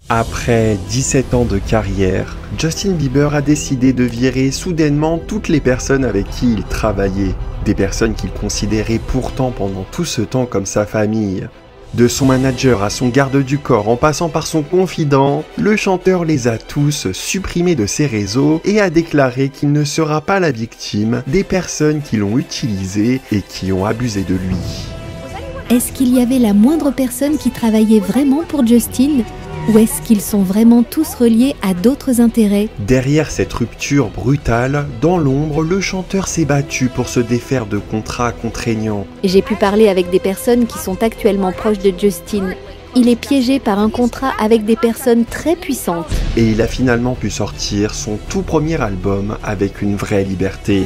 Après 17 ans de carrière, Justin Bieber a décidé de virer soudainement toutes les personnes avec qui il travaillait. Des personnes qu'il considérait pourtant pendant tout ce temps comme sa famille. De son manager à son garde du corps en passant par son confident, le chanteur les a tous supprimés de ses réseaux et a déclaré qu'il ne sera pas la victime des personnes qui l'ont utilisé et qui ont abusé de lui. Est-ce qu'il y avait la moindre personne qui travaillait vraiment pour Justin ? Ou est-ce qu'ils sont vraiment tous reliés à d'autres intérêts ? Derrière cette rupture brutale, dans l'ombre, le chanteur s'est battu pour se défaire de contrats contraignants. J'ai pu parler avec des personnes qui sont actuellement proches de Justin. Il est piégé par un contrat avec des personnes très puissantes. Et il a finalement pu sortir son tout premier album avec une vraie liberté.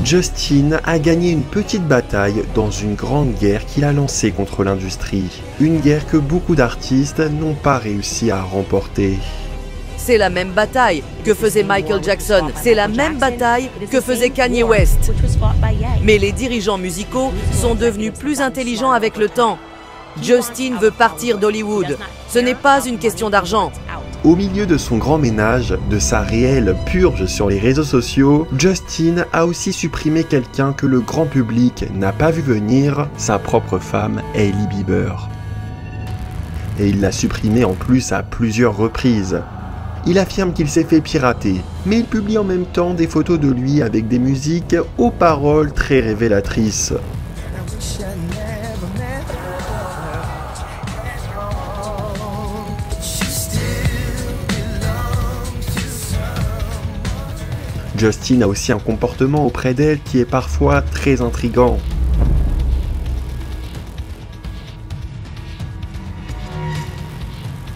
Justin a gagné une petite bataille dans une grande guerre qu'il a lancée contre l'industrie. Une guerre que beaucoup d'artistes n'ont pas réussi à remporter. C'est la même bataille que faisait Michael Jackson, c'est la même bataille que faisait Kanye West. Mais les dirigeants musicaux sont devenus plus intelligents avec le temps. Justin veut partir d'Hollywood. Ce n'est pas une question d'argent. Au milieu de son grand ménage, de sa réelle purge sur les réseaux sociaux, Justin a aussi supprimé quelqu'un que le grand public n'a pas vu venir, sa propre femme, Hailey Bieber. Et il l'a supprimée en plus à plusieurs reprises. Il affirme qu'il s'est fait pirater, mais il publie en même temps des photos de lui avec des musiques aux paroles très révélatrices. Justin a aussi un comportement auprès d'elle qui est parfois très intrigant.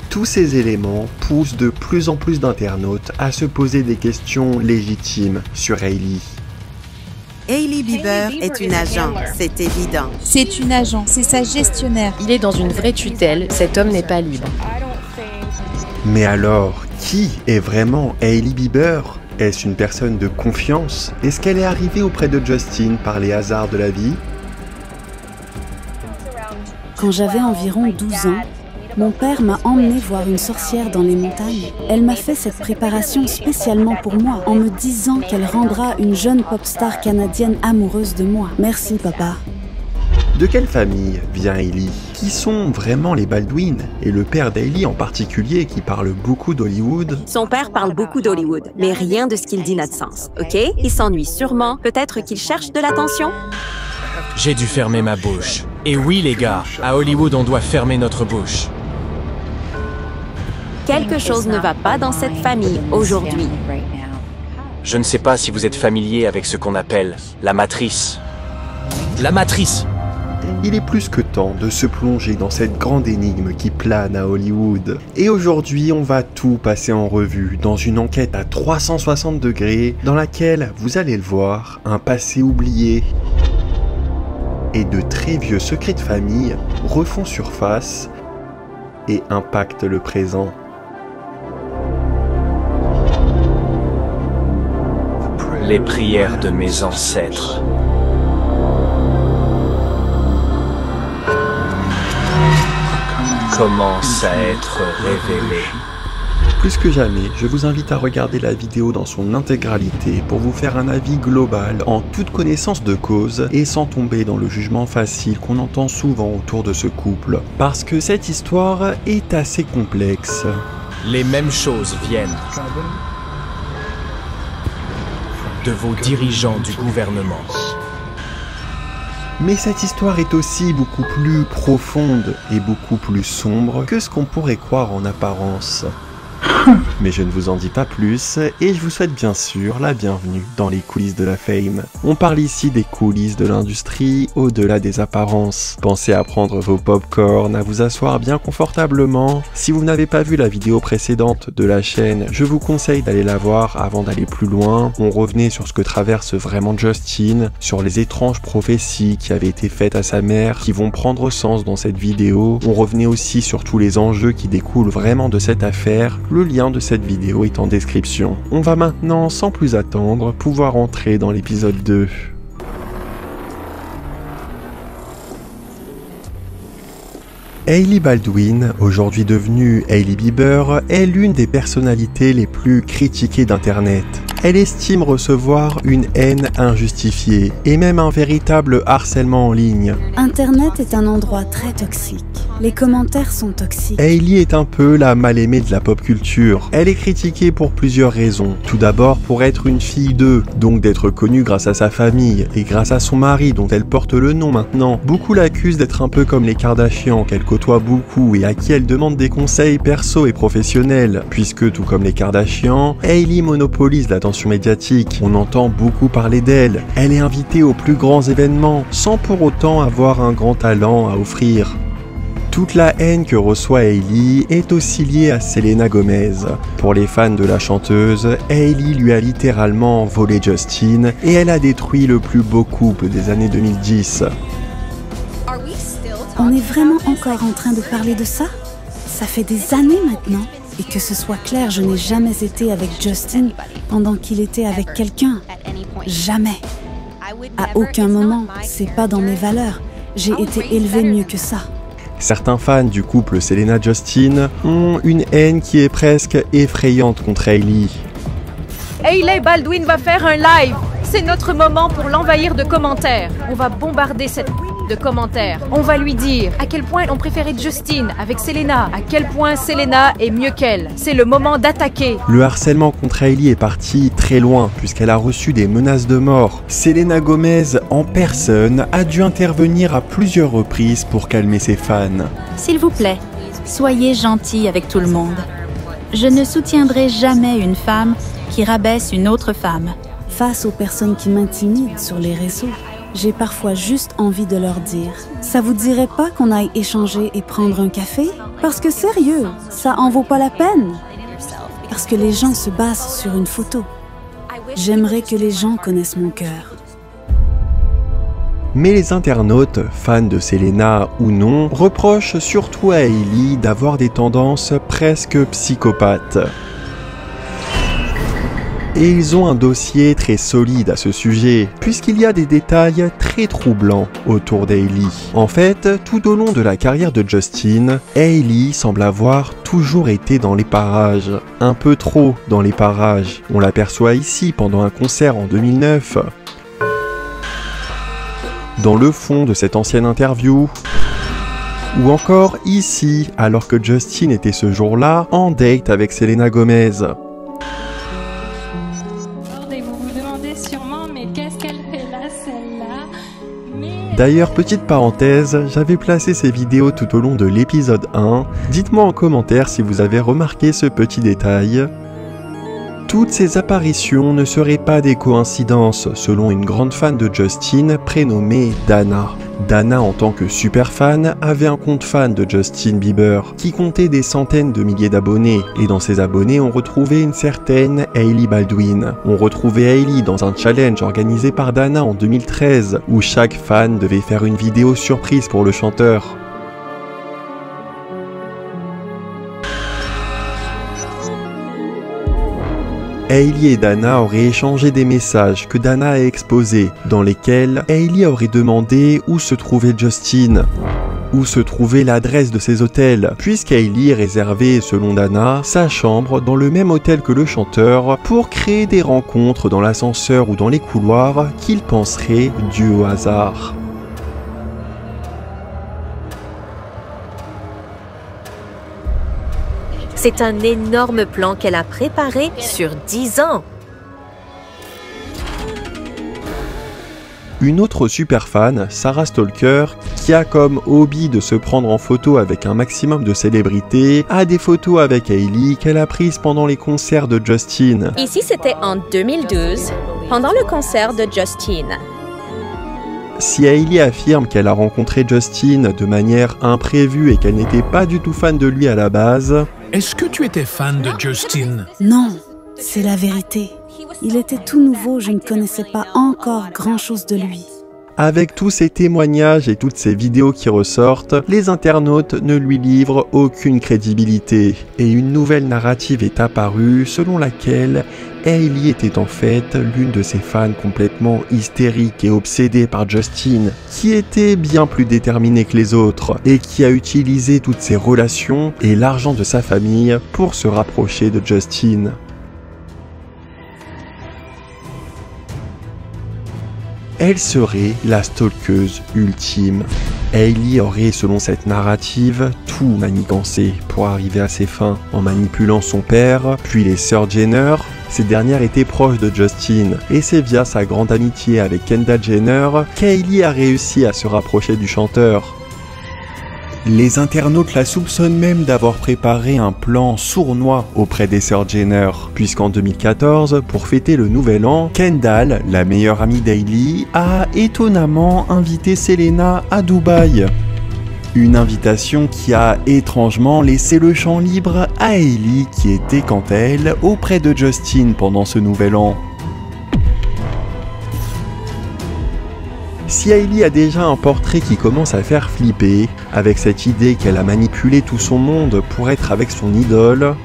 Tous ces éléments poussent de plus en plus d'internautes à se poser des questions légitimes sur Hailey. Hailey Bieber est une agent, c'est évident. C'est une agent, c'est sa gestionnaire. Il est dans une vraie tutelle, cet homme n'est pas libre. Mais alors, qui est vraiment Hailey Bieber ? Est-ce une personne de confiance ? Est-ce qu'elle est arrivée auprès de Justin par les hasards de la vie ? Quand j'avais environ 12 ans, mon père m'a emmené voir une sorcière dans les montagnes. Elle m'a fait cette préparation spécialement pour moi, en me disant qu'elle rendra une jeune pop star canadienne amoureuse de moi. Merci, papa. De quelle famille vient Hailey ? Qui sont vraiment les Baldwin ? Et le père d'Hailey en particulier qui parle beaucoup d'Hollywood ? Son père parle beaucoup d'Hollywood, mais rien de ce qu'il dit n'a de sens, ok? Il s'ennuie sûrement, peut-être qu'il cherche de l'attention? J'ai dû fermer ma bouche. Et oui les gars, à Hollywood on doit fermer notre bouche. Quelque chose ne va pas dans cette famille aujourd'hui. Je ne sais pas si vous êtes familier avec ce qu'on appelle la matrice. La matrice! Il est plus que temps de se plonger dans cette grande énigme qui plane à Hollywood. Et aujourd'hui, on va tout passer en revue dans une enquête à 360 degrés dans laquelle, vous allez le voir, un passé oublié et de très vieux secrets de famille refont surface et impactent le présent. Les prières de mes ancêtres. Commence à être révélé. Plus que jamais, je vous invite à regarder la vidéo dans son intégralité pour vous faire un avis global en toute connaissance de cause et sans tomber dans le jugement facile qu'on entend souvent autour de ce couple. Parce que cette histoire est assez complexe. Les mêmes choses viennent de vos dirigeants du gouvernement. Mais cette histoire est aussi beaucoup plus profonde et beaucoup plus sombre que ce qu'on pourrait croire en apparence. Mais je ne vous en dis pas plus et je vous souhaite bien sûr la bienvenue dans les coulisses de la fame. On parle ici des coulisses de l'industrie au-delà des apparences. Pensez à prendre vos pop-corn, à vous asseoir bien confortablement. Si vous n'avez pas vu la vidéo précédente de la chaîne, je vous conseille d'aller la voir avant d'aller plus loin. On revenait sur ce que traverse vraiment Justin, sur les étranges prophéties qui avaient été faites à sa mère, qui vont prendre sens dans cette vidéo. On revenait aussi sur tous les enjeux qui découlent vraiment de cette affaire. Le lien de cette vidéo est en description. On va maintenant, sans plus attendre, pouvoir entrer dans l'épisode 2. Hailey Baldwin, aujourd'hui devenue Hailey Bieber, est l'une des personnalités les plus critiquées d'Internet. Elle estime recevoir une haine injustifiée et même un véritable harcèlement en ligne. Internet est un endroit très toxique. Les commentaires sont toxiques. Hailey est un peu la mal-aimée de la pop culture. Elle est critiquée pour plusieurs raisons. Tout d'abord pour être une fille d'eux, donc d'être connue grâce à sa famille et grâce à son mari dont elle porte le nom maintenant. Beaucoup l'accusent d'être un peu comme les Kardashians qu'elle côtoie beaucoup et à qui elle demande des conseils perso et professionnels, puisque tout comme les Kardashians, Hailey monopolise l'attention médiatique. On entend beaucoup parler d'elle. Elle est invitée aux plus grands événements sans pour autant avoir un grand talent à offrir. Toute la haine que reçoit Hailey est aussi liée à Selena Gomez. Pour les fans de la chanteuse, Hailey lui a littéralement volé Justin et elle a détruit le plus beau couple des années 2010. On est vraiment encore en train de parler de ça? Ça fait des années maintenant. Et que ce soit clair, je n'ai jamais été avec Justin pendant qu'il était avec quelqu'un. Jamais. À aucun moment. C'est pas dans mes valeurs. J'ai été élevée mieux que ça. Certains fans du couple Selena-Justin ont une haine qui est presque effrayante contre Hailey. Hailey Baldwin va faire un live. C'est notre moment pour l'envahir de commentaires. On va bombarder cette de commentaires. On va lui dire à quel point on préférait Justin avec Selena, à quel point Selena est mieux qu'elle. C'est le moment d'attaquer. Le harcèlement contre Hailey est parti très loin puisqu'elle a reçu des menaces de mort. Selena Gomez en personne a dû intervenir à plusieurs reprises pour calmer ses fans. S'il vous plaît, soyez gentils avec tout le monde. Je ne soutiendrai jamais une femme qui rabaisse une autre femme. Face aux personnes qui m'intimident sur les réseaux, j'ai parfois juste envie de leur dire « Ça vous dirait pas qu'on aille échanger et prendre un café? Parce que sérieux, ça en vaut pas la peine. Parce que les gens se basent sur une photo. J'aimerais que les gens connaissent mon cœur. » Mais les internautes, fans de Selena ou non, reprochent surtout à Hailey d'avoir des tendances presque psychopathes. Et ils ont un dossier très solide à ce sujet, puisqu'il y a des détails très troublants autour d'Hailey. En fait, tout au long de la carrière de Justin, Hailey semble avoir toujours été dans les parages. Un peu trop dans les parages. On l'aperçoit ici pendant un concert en 2009. Dans le fond de cette ancienne interview. Ou encore ici, alors que Justin était ce jour-là en date avec Selena Gomez. D'ailleurs, petite parenthèse, j'avais placé ces vidéos tout au long de l'épisode 1. Dites-moi en commentaire si vous avez remarqué ce petit détail. Toutes ces apparitions ne seraient pas des coïncidences, selon une grande fan de Justin prénommée Dana. Dana, en tant que super fan, avait un compte fan de Justin Bieber, qui comptait des centaines de milliers d'abonnés, et dans ces abonnés, on retrouvait une certaine Hailey Baldwin. On retrouvait Hailey dans un challenge organisé par Dana en 2013, où chaque fan devait faire une vidéo surprise pour le chanteur. Hailey et Dana auraient échangé des messages que Dana a exposés, dans lesquels Hailey aurait demandé où se trouvait Justin, où se trouvait l'adresse de ses hôtels, puisqu'Hailey réservait, selon Dana, sa chambre dans le même hôtel que le chanteur pour créer des rencontres dans l'ascenseur ou dans les couloirs qu'il penserait dues au hasard. C'est un énorme plan qu'elle a préparé sur 10 ans. Une autre super fan, Sarah Stalker, qui a comme hobby de se prendre en photo avec un maximum de célébrités, a des photos avec Hailey qu'elle a prises pendant les concerts de Justin. Ici, c'était en 2012, pendant le concert de Justin. Si Hailey affirme qu'elle a rencontré Justin de manière imprévue et qu'elle n'était pas du tout fan de lui à la base... Est-ce que tu étais fan de Justin? Non, c'est la vérité. Il était tout nouveau, je ne connaissais pas encore grand-chose de lui. Avec tous ces témoignages et toutes ces vidéos qui ressortent, les internautes ne lui livrent aucune crédibilité. Et une nouvelle narrative est apparue selon laquelle Hailey était en fait l'une de ces fans complètement hystériques et obsédées par Justin, qui était bien plus déterminée que les autres et qui a utilisé toutes ses relations et l'argent de sa famille pour se rapprocher de Justin. Elle serait la stalkeuse ultime. Hailey aurait, selon cette narrative, tout manigancé pour arriver à ses fins, en manipulant son père, puis les sœurs Jenner. Ces dernières étaient proches de Justin, et c'est via sa grande amitié avec Kendall Jenner qu'Hailey a réussi à se rapprocher du chanteur. Les internautes la soupçonnent même d'avoir préparé un plan sournois auprès des sœurs Jenner, puisqu'en 2014, pour fêter le nouvel an, Kendall, la meilleure amie d'Hailey, a étonnamment invité Selena à Dubaï. Une invitation qui a étrangement laissé le champ libre à Hailey, qui était quant à elle auprès de Justin pendant ce nouvel an. Si Hailey a déjà un portrait qui commence à faire flipper, avec cette idée qu'elle a manipulé tout son monde pour être avec son idole,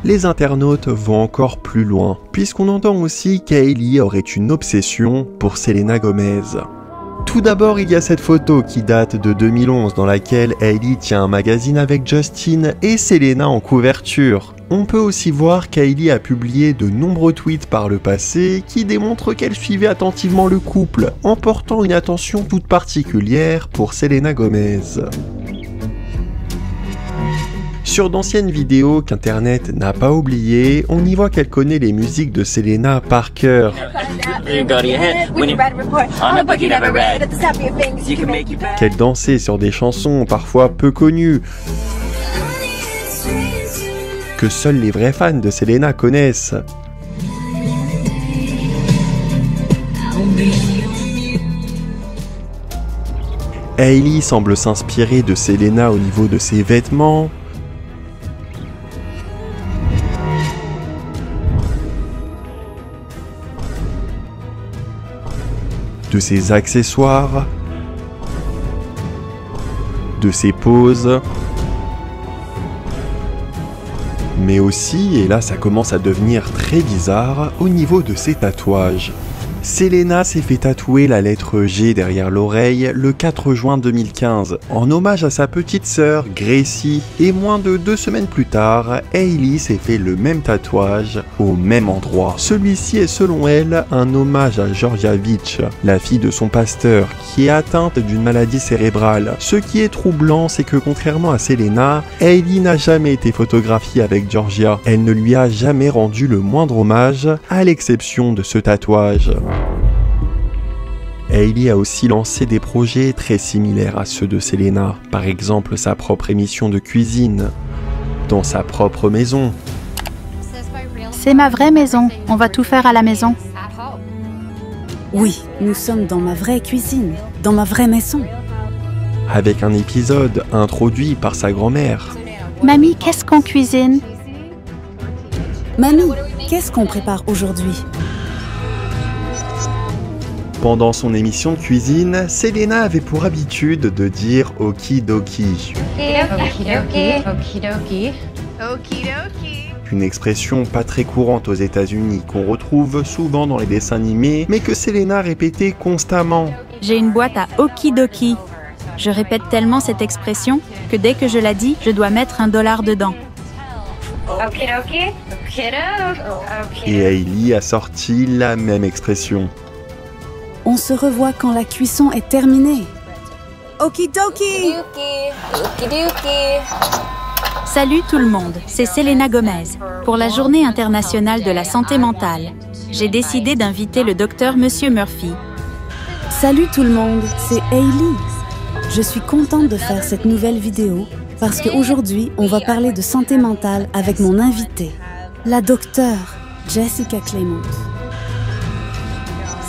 les internautes vont encore plus loin, puisqu'on entend aussi qu'Hailey aurait une obsession pour Selena Gomez. Tout d'abord, il y a cette photo qui date de 2011 dans laquelle Hailey tient un magazine avec Justin et Selena en couverture. On peut aussi voir qu'Hailey a publié de nombreux tweets par le passé qui démontrent qu'elle suivait attentivement le couple, en portant une attention toute particulière pour Selena Gomez. Sur d'anciennes vidéos qu'Internet n'a pas oubliées, on y voit qu'elle connaît les musiques de Selena par cœur. Qu'elle dansait sur des chansons parfois peu connues, que seuls les vrais fans de Selena connaissent. Hailey semble s'inspirer de Selena au niveau de ses vêtements, de ses accessoires, de ses poses, mais aussi, et là ça commence à devenir très bizarre, au niveau de ses tatouages. Selena s'est fait tatouer la lettre G derrière l'oreille le 4 juin 2015, en hommage à sa petite sœur Gracie, et moins de 2 semaines plus tard, Hailey s'est fait le même tatouage au même endroit. Celui-ci est selon elle un hommage à Georgia Veach, la fille de son pasteur, qui est atteinte d'une maladie cérébrale. Ce qui est troublant, c'est que contrairement à Selena, Hailey n'a jamais été photographiée avec Georgia. Elle ne lui a jamais rendu le moindre hommage, à l'exception de ce tatouage. Hailey a aussi lancé des projets très similaires à ceux de Selena, par exemple sa propre émission de cuisine, dans sa propre maison. C'est ma vraie maison, on va tout faire à la maison. Oui, nous sommes dans ma vraie cuisine, dans ma vraie maison. Avec un épisode introduit par sa grand-mère. Mamie, qu'est-ce qu'on cuisine? Mamie, qu'est-ce qu'on prépare aujourd'hui? Pendant son émission de cuisine, Selena avait pour habitude de dire okidoki. Une expression pas très courante aux États-Unis qu'on retrouve souvent dans les dessins animés, mais que Selena répétait constamment. J'ai une boîte à okidoki. Je répète tellement cette expression que dès que je la dis, je dois mettre $1 dedans. Et Hailey a sorti la même expression. On se revoit quand la cuisson est terminée. Okidoki! Salut tout le monde, c'est Selena Gomez. Pour la Journée internationale de la santé mentale, j'ai décidé d'inviter le docteur Monsieur Murphy. Salut tout le monde, c'est Hailey. Je suis contente de faire cette nouvelle vidéo parce qu'aujourd'hui, on va parler de santé mentale avec mon invitée, la docteure Jessica Clement.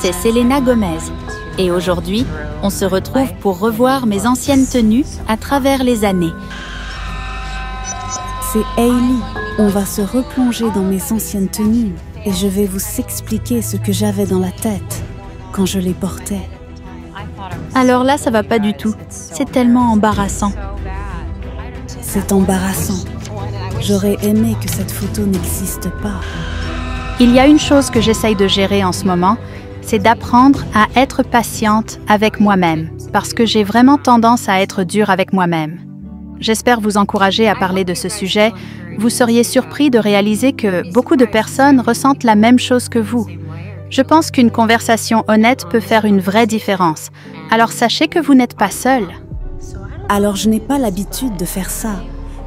C'est Selena Gomez. Et aujourd'hui, on se retrouve pour revoir mes anciennes tenues à travers les années. C'est Hailey. On va se replonger dans mes anciennes tenues. et je vais vous expliquer ce que j'avais dans la tête quand je les portais. Alors là, ça va pas du tout. C'est tellement embarrassant. C'est embarrassant. J'aurais aimé que cette photo n'existe pas. Il y a une chose que j'essaye de gérer en ce moment, c'est d'apprendre à être patiente avec moi-même, parce que j'ai vraiment tendance à être dure avec moi-même. J'espère vous encourager à parler de ce sujet. Vous seriez surpris de réaliser que beaucoup de personnes ressentent la même chose que vous. Je pense qu'une conversation honnête peut faire une vraie différence. Alors sachez que vous n'êtes pas seul. Alors je n'ai pas l'habitude de faire ça,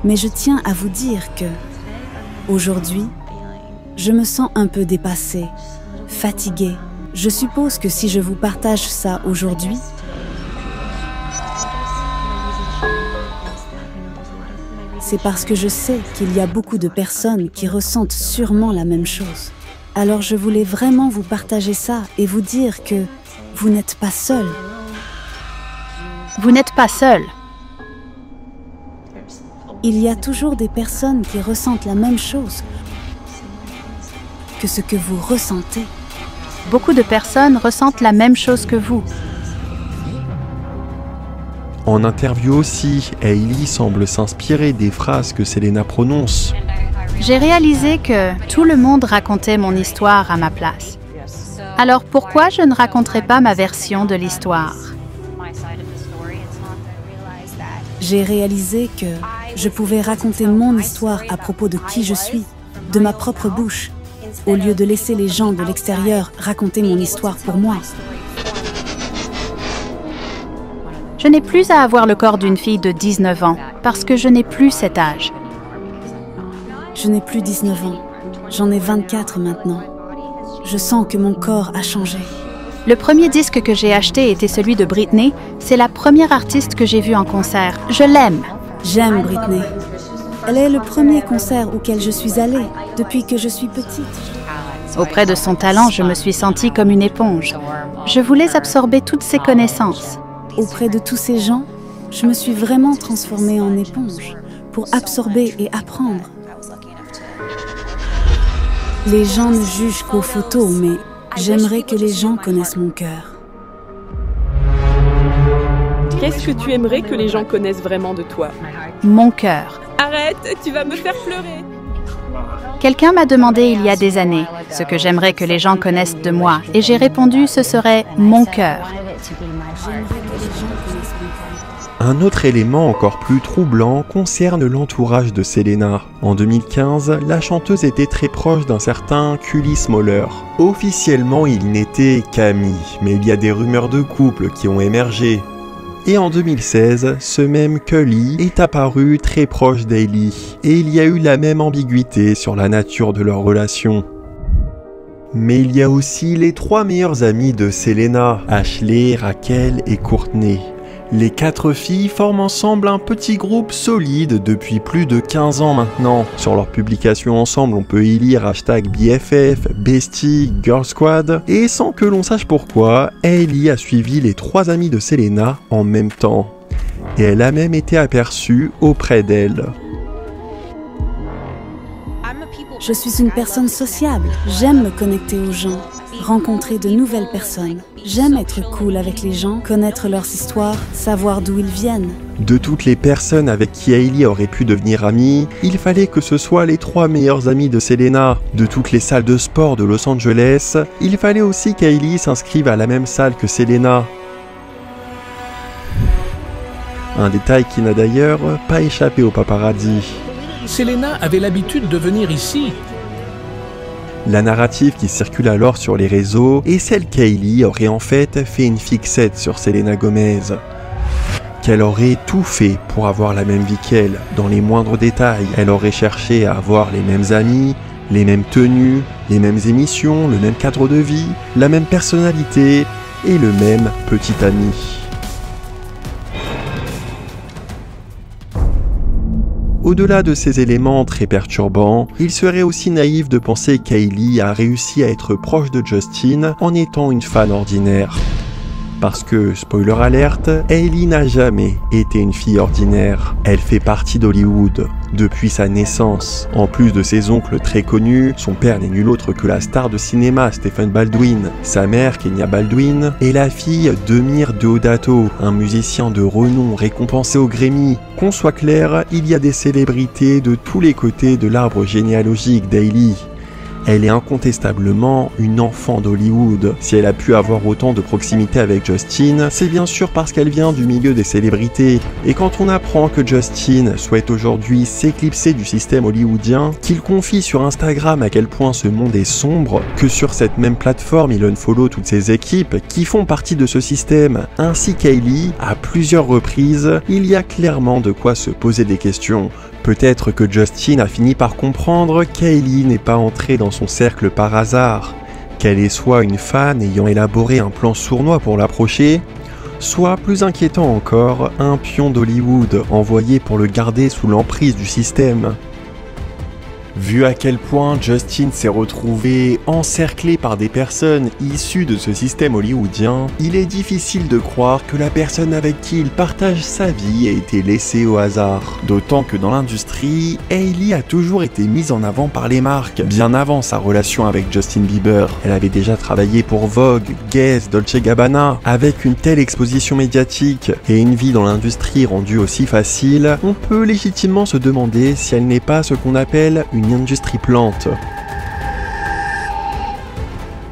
mais je tiens à vous dire que, aujourd'hui, je me sens un peu dépassée, fatiguée. Je suppose que si je vous partage ça aujourd'hui, c'est parce que je sais qu'il y a beaucoup de personnes qui ressentent sûrement la même chose. Alors je voulais vraiment vous partager ça et vous dire que vous n'êtes pas seul. Vous n'êtes pas seul. Il y a toujours des personnes qui ressentent la même chose que ce que vous ressentez. Beaucoup de personnes ressentent la même chose que vous. En interview aussi, Hailey semble s'inspirer des phrases que Selena prononce. J'ai réalisé que tout le monde racontait mon histoire à ma place. Alors pourquoi je ne raconterais pas ma version de l'histoire? J'ai réalisé que je pouvais raconter mon histoire à propos de qui je suis, de ma propre bouche, au lieu de laisser les gens de l'extérieur raconter mon histoire pour moi. Je n'ai plus à avoir le corps d'une fille de 19 ans, parce que je n'ai plus cet âge. Je n'ai plus 19 ans. J'en ai 24 maintenant. Je sens que mon corps a changé. Le premier disque que j'ai acheté était celui de Britney. C'est la première artiste que j'ai vue en concert. Je l'aime. J'aime Britney. Elle est le premier concert auquel je suis allée depuis que je suis petite. Auprès de son talent, je me suis sentie comme une éponge. Je voulais absorber toutes ses connaissances. Auprès de tous ces gens, je me suis vraiment transformée en éponge pour absorber et apprendre. Les gens ne jugent qu'aux photos, mais j'aimerais que les gens connaissent mon cœur. Qu'est-ce que tu aimerais que les gens connaissent vraiment de toi? Mon cœur. Arrête, tu vas me faire pleurer. Quelqu'un m'a demandé il y a des années ce que j'aimerais que les gens connaissent de moi, et j'ai répondu ce serait mon cœur. Un autre élément encore plus troublant concerne l'entourage de Selena. En 2015, la chanteuse était très proche d'un certain Cully Smoller. Officiellement, il n'était qu'ami, mais il y a des rumeurs de couple qui ont émergé. Et en 2016, ce même Cully est apparu très proche d'Hailey, et il y a eu la même ambiguïté sur la nature de leur relation. Mais il y a aussi les trois meilleures amies de Selena, Ashley, Rachel et Courtney. Les 4 filles forment ensemble un petit groupe solide depuis plus de 15 ans maintenant. Sur leurs publications ensemble, on peut y lire #BFF, Bestie, Girl Squad, et sans que l'on sache pourquoi, Hailey a suivi les 3 amies de Selena en même temps. Et elle a même été aperçue auprès d'elle. Je suis une personne sociable. J'aime me connecter aux gens, rencontrer de nouvelles personnes. J'aime être cool avec les gens, connaître leurs histoires, savoir d'où ils viennent. De toutes les personnes avec qui Hailey aurait pu devenir amie, il fallait que ce soit les 3 meilleures amies de Selena. De toutes les salles de sport de Los Angeles, il fallait aussi qu'Hailey s'inscrive à la même salle que Selena. Un détail qui n'a d'ailleurs pas échappé aux paparazzi. Selena avait l'habitude de venir ici. La narrative qui circule alors sur les réseaux est celle qu'Hailey aurait en fait une fixette sur Selena Gomez. Qu'elle aurait tout fait pour avoir la même vie qu'elle, dans les moindres détails. Elle aurait cherché à avoir les mêmes amis, les mêmes tenues, les mêmes émissions, le même cadre de vie, la même personnalité et le même petit ami. Au-delà de ces éléments très perturbants, il serait aussi naïf de penser qu'Hailey a réussi à être proche de Justin en étant une fan ordinaire. Parce que, spoiler alerte, Hailey n'a jamais été une fille ordinaire. Elle fait partie d'Hollywood depuis sa naissance. En plus de ses oncles très connus, son père n'est nul autre que la star de cinéma Stephen Baldwin. Sa mère, Kenya Baldwin, est la fille d'Emir Deodato, un musicien de renom récompensé au Grammy. Qu'on soit clair, il y a des célébrités de tous les côtés de l'arbre généalogique d'Hailey. Elle est incontestablement une enfant d'Hollywood. Si elle a pu avoir autant de proximité avec Justin, c'est bien sûr parce qu'elle vient du milieu des célébrités. Et quand on apprend que Justin souhaite aujourd'hui s'éclipser du système hollywoodien, qu'il confie sur Instagram à quel point ce monde est sombre, que sur cette même plateforme il unfollow toutes ses équipes qui font partie de ce système, ainsi qu'Hailey, à plusieurs reprises, il y a clairement de quoi se poser des questions. Peut-être que Justin a fini par comprendre qu'Hailey n'est pas entrée dans son cercle par hasard, qu'elle est soit une fan ayant élaboré un plan sournois pour l'approcher, soit, plus inquiétant encore, un pion d'Hollywood envoyé pour le garder sous l'emprise du système. Vu à quel point Justin s'est retrouvé encerclé par des personnes issues de ce système hollywoodien, il est difficile de croire que la personne avec qui il partage sa vie ait été laissée au hasard. D'autant que dans l'industrie, Hailey a toujours été mise en avant par les marques, bien avant sa relation avec Justin Bieber. Elle avait déjà travaillé pour Vogue, Guess, Dolce & Gabbana. Avec une telle exposition médiatique et une vie dans l'industrie rendue aussi facile, on peut légitimement se demander si elle n'est pas ce qu'on appelle une industrie plante.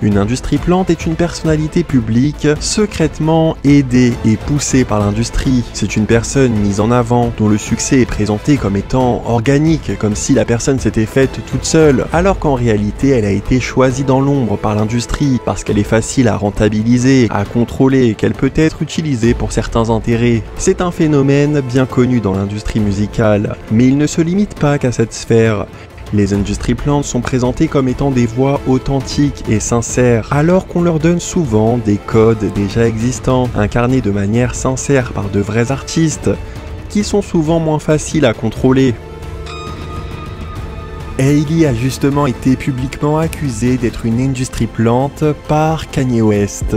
Une industrie plante est une personnalité publique secrètement aidée et poussée par l'industrie. C'est une personne mise en avant, dont le succès est présenté comme étant organique, comme si la personne s'était faite toute seule, alors qu'en réalité elle a été choisie dans l'ombre par l'industrie, parce qu'elle est facile à rentabiliser, à contrôler, qu'elle peut être utilisée pour certains intérêts. C'est un phénomène bien connu dans l'industrie musicale, mais il ne se limite pas qu'à cette sphère. Les industry plants sont présentés comme étant des voix authentiques et sincères, alors qu'on leur donne souvent des codes déjà existants, incarnés de manière sincère par de vrais artistes, qui sont souvent moins faciles à contrôler. Hailey a justement été publiquement accusée d'être une industry plant par Kanye West.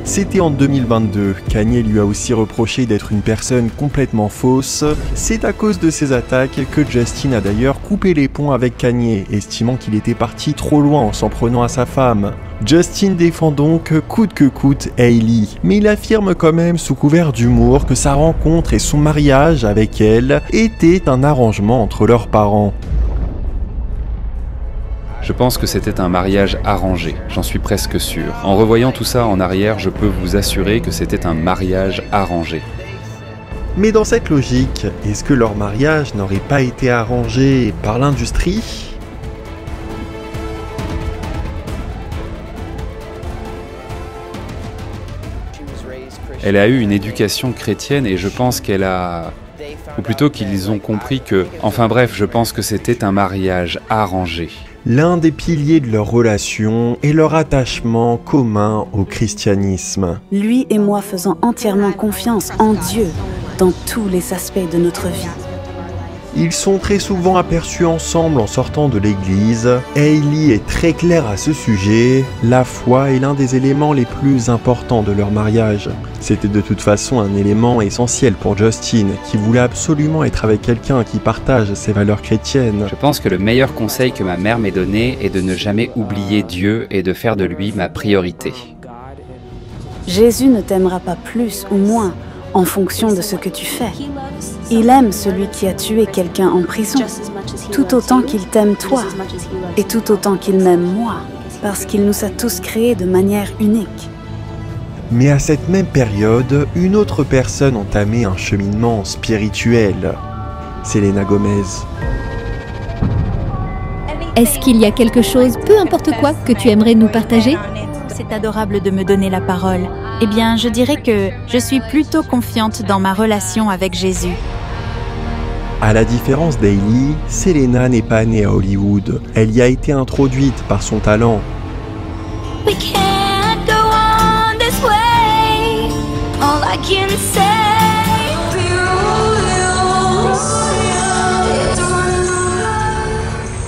C'était en 2022. Kanye lui a aussi reproché d'être une personne complètement fausse. C'est à cause de ces attaques que Justin a d'ailleurs coupé les ponts avec Kanye, estimant qu'il était parti trop loin en s'en prenant à sa femme. Justin défend donc coûte que coûte Hailey, mais il affirme quand même sous couvert d'humour que sa rencontre et son mariage avec elle étaient un arrangement entre leurs parents. Je pense que c'était un mariage arrangé, j'en suis presque sûr. En revoyant tout ça en arrière, je peux vous assurer que c'était un mariage arrangé. Mais dans cette logique, est-ce que leur mariage n'aurait pas été arrangé par l'industrie ? Elle a eu une éducation chrétienne et je pense qu'elle a... Ou plutôt qu'ils ont compris que... Enfin bref, je pense que c'était un mariage arrangé. L'un des piliers de leur relation est leur attachement commun au christianisme. Lui et moi faisons entièrement confiance en Dieu dans tous les aspects de notre vie. Ils sont très souvent aperçus ensemble en sortant de l'église. Hailey est très claire à ce sujet. La foi est l'un des éléments les plus importants de leur mariage. C'était de toute façon un élément essentiel pour Justin, qui voulait absolument être avec quelqu'un qui partage ses valeurs chrétiennes. Je pense que le meilleur conseil que ma mère m'ait donné est de ne jamais oublier Dieu et de faire de lui ma priorité. Jésus ne t'aimera pas plus ou moins en fonction de ce que tu fais. Il aime celui qui a tué quelqu'un en prison, tout autant qu'il t'aime toi, et tout autant qu'il m'aime moi, parce qu'il nous a tous créés de manière unique. Mais à cette même période, une autre personne entamait un cheminement spirituel. Selena Gomez. Est-ce qu'il y a quelque chose, peu importe quoi, que tu aimerais nous partager ? C'est adorable de me donner la parole. Eh bien, je dirais que je suis plutôt confiante dans ma relation avec Jésus. À la différence d'Hailey, Selena n'est pas née à Hollywood. Elle y a été introduite par son talent. We can't go on this way. All I can say.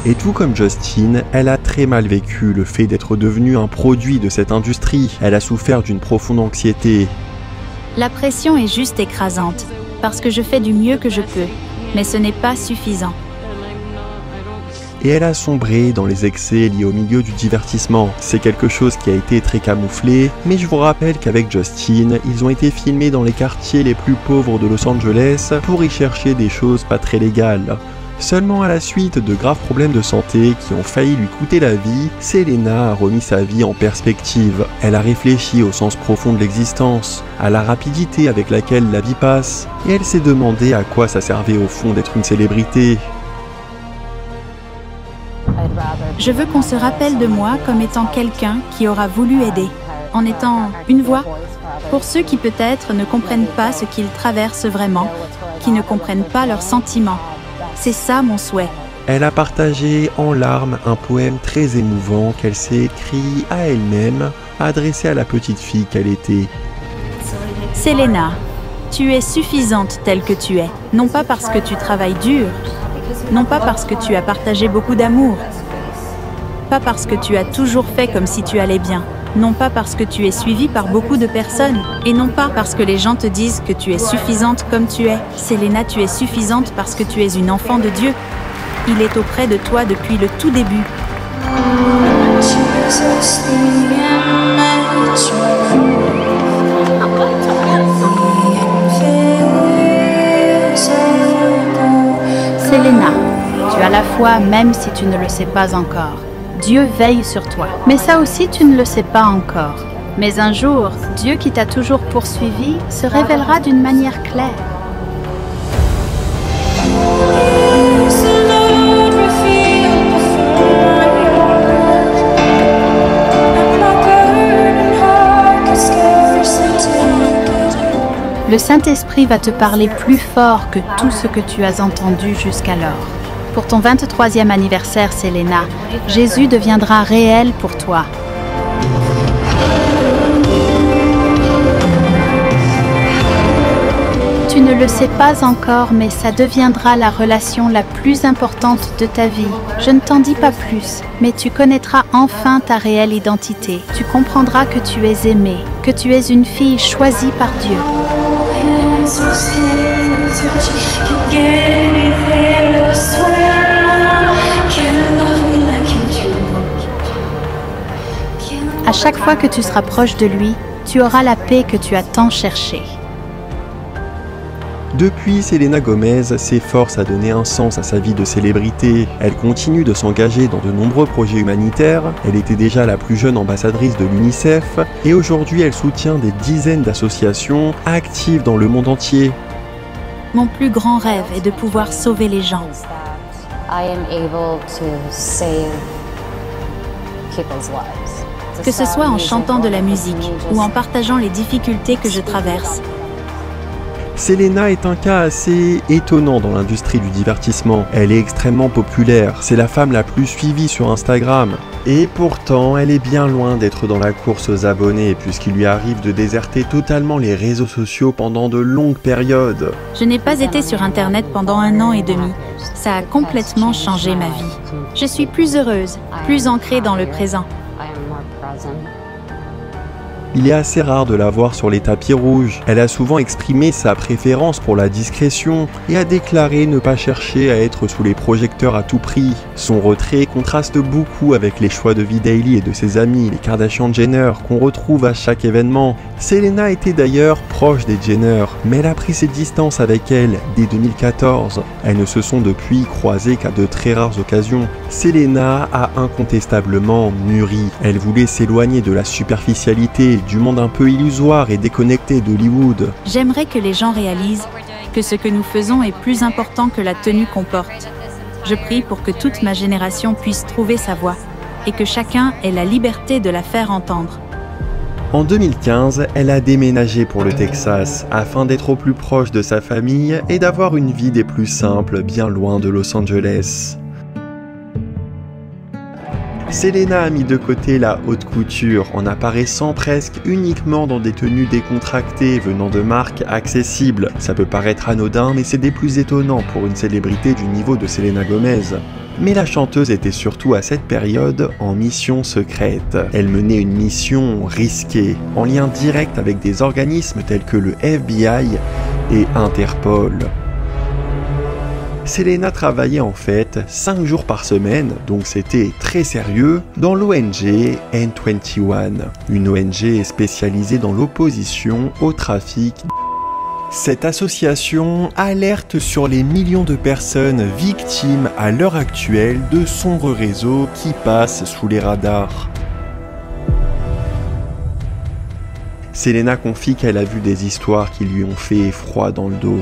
Et tout comme Justin, elle a très mal vécu le fait d'être devenue un produit de cette industrie. Elle a souffert d'une profonde anxiété. La pression est juste écrasante, parce que je fais du mieux que je peux, mais ce n'est pas suffisant. Et elle a sombré dans les excès liés au milieu du divertissement. C'est quelque chose qui a été très camouflé, mais je vous rappelle qu'avec Justin, ils ont été filmés dans les quartiers les plus pauvres de Los Angeles pour y chercher des choses pas très légales. Seulement à la suite de graves problèmes de santé qui ont failli lui coûter la vie, Selena a remis sa vie en perspective. Elle a réfléchi au sens profond de l'existence, à la rapidité avec laquelle la vie passe, et elle s'est demandé à quoi ça servait au fond d'être une célébrité. Je veux qu'on se rappelle de moi comme étant quelqu'un qui aura voulu aider, en étant une voix pour ceux qui peut-être ne comprennent pas ce qu'ils traversent vraiment, qui ne comprennent pas leurs sentiments. C'est ça mon souhait. Elle a partagé en larmes un poème très émouvant qu'elle s'est écrit à elle-même, adressé à la petite fille qu'elle était. Selena, tu es suffisante telle que tu es, non pas parce que tu travailles dur, non pas parce que tu as partagé beaucoup d'amour, pas parce que tu as toujours fait comme si tu allais bien, non pas parce que tu es suivie par beaucoup de personnes, et non pas parce que les gens te disent que tu es suffisante comme tu es. Selena, tu es suffisante parce que tu es une enfant de Dieu. Il est auprès de toi depuis le tout début. Selena, tu as la foi même si tu ne le sais pas encore. Dieu veille sur toi. Mais ça aussi, tu ne le sais pas encore. Mais un jour, Dieu qui t'a toujours poursuivi se révélera d'une manière claire. Le Saint-Esprit va te parler plus fort que tout ce que tu as entendu jusqu'alors. Pour ton 23e anniversaire, Selena, Jésus deviendra réel pour toi. Tu ne le sais pas encore, mais ça deviendra la relation la plus importante de ta vie. Je ne t'en dis pas plus, mais tu connaîtras enfin ta réelle identité. Tu comprendras que tu es aimée, que tu es une fille choisie par Dieu. À chaque fois que tu seras proche de lui, tu auras la paix que tu as tant cherchée. Depuis, Selena Gomez s'efforce à donner un sens à sa vie de célébrité. Elle continue de s'engager dans de nombreux projets humanitaires. Elle était déjà la plus jeune ambassadrice de l'UNICEF et aujourd'hui elle soutient des dizaines d'associations actives dans le monde entier. Mon plus grand rêve est de pouvoir sauver les gens. Que ce soit en chantant de la musique ou en partageant les difficultés que je traverse. Selena est un cas assez étonnant dans l'industrie du divertissement. Elle est extrêmement populaire, c'est la femme la plus suivie sur Instagram. Et pourtant, elle est bien loin d'être dans la course aux abonnés, puisqu'il lui arrive de déserter totalement les réseaux sociaux pendant de longues périodes. Je n'ai pas été sur Internet pendant 1 an et demi. Ça a complètement changé ma vie. Je suis plus heureuse, plus ancrée dans le présent. Il est assez rare de la voir sur les tapis rouges. Elle a souvent exprimé sa préférence pour la discrétion et a déclaré ne pas chercher à être sous les projecteurs à tout prix. Son retrait contraste beaucoup avec les choix de vie d'Hailey et de ses amis, les Kardashian-Jenner, qu'on retrouve à chaque événement. Selena était d'ailleurs proche des Jenner, mais elle a pris ses distances avec elles dès 2014. Elles ne se sont depuis croisées qu'à de très rares occasions. Selena a incontestablement mûri. Elle voulait s'éloigner de la superficialité, du monde un peu illusoire et déconnecté d'Hollywood. J'aimerais que les gens réalisent que ce que nous faisons est plus important que la tenue qu'on porte. Je prie pour que toute ma génération puisse trouver sa voix et que chacun ait la liberté de la faire entendre. En 2015, elle a déménagé pour le Texas afin d'être au plus proche de sa famille et d'avoir une vie des plus simples bien loin de Los Angeles. Selena a mis de côté la haute couture en apparaissant presque uniquement dans des tenues décontractées venant de marques accessibles. Ça peut paraître anodin, mais c'est des plus étonnants pour une célébrité du niveau de Selena Gomez. Mais la chanteuse était surtout à cette période en mission secrète. Elle menait une mission risquée, en lien direct avec des organismes tels que le FBI et Interpol. Selena travaillait en fait 5 jours par semaine, donc c'était très sérieux, dans l'ONG N21, une ONG spécialisée dans l'opposition au trafic. Cette association alerte sur les millions de personnes victimes à l'heure actuelle de sombres réseaux qui passent sous les radars. Selena confie qu'elle a vu des histoires qui lui ont fait froid dans le dos.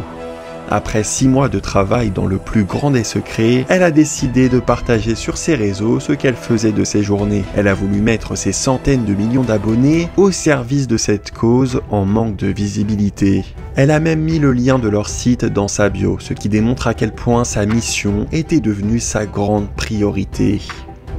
Après 6 mois de travail dans le plus grand des secrets, elle a décidé de partager sur ses réseaux ce qu'elle faisait de ses journées. Elle a voulu mettre ses centaines de millions d'abonnés au service de cette cause en manque de visibilité. Elle a même mis le lien de leur site dans sa bio, ce qui démontre à quel point sa mission était devenue sa grande priorité.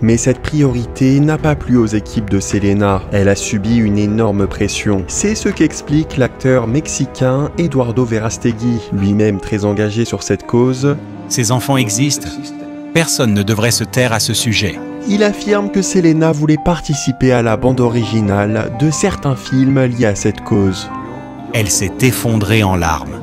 Mais cette priorité n'a pas plu aux équipes de Selena. Elle a subi une énorme pression. C'est ce qu'explique l'acteur mexicain Eduardo Verastegui, lui-même très engagé sur cette cause. Ces enfants existent. Personne ne devrait se taire à ce sujet. Il affirme que Selena voulait participer à la bande originale de certains films liés à cette cause. Elle s'est effondrée en larmes.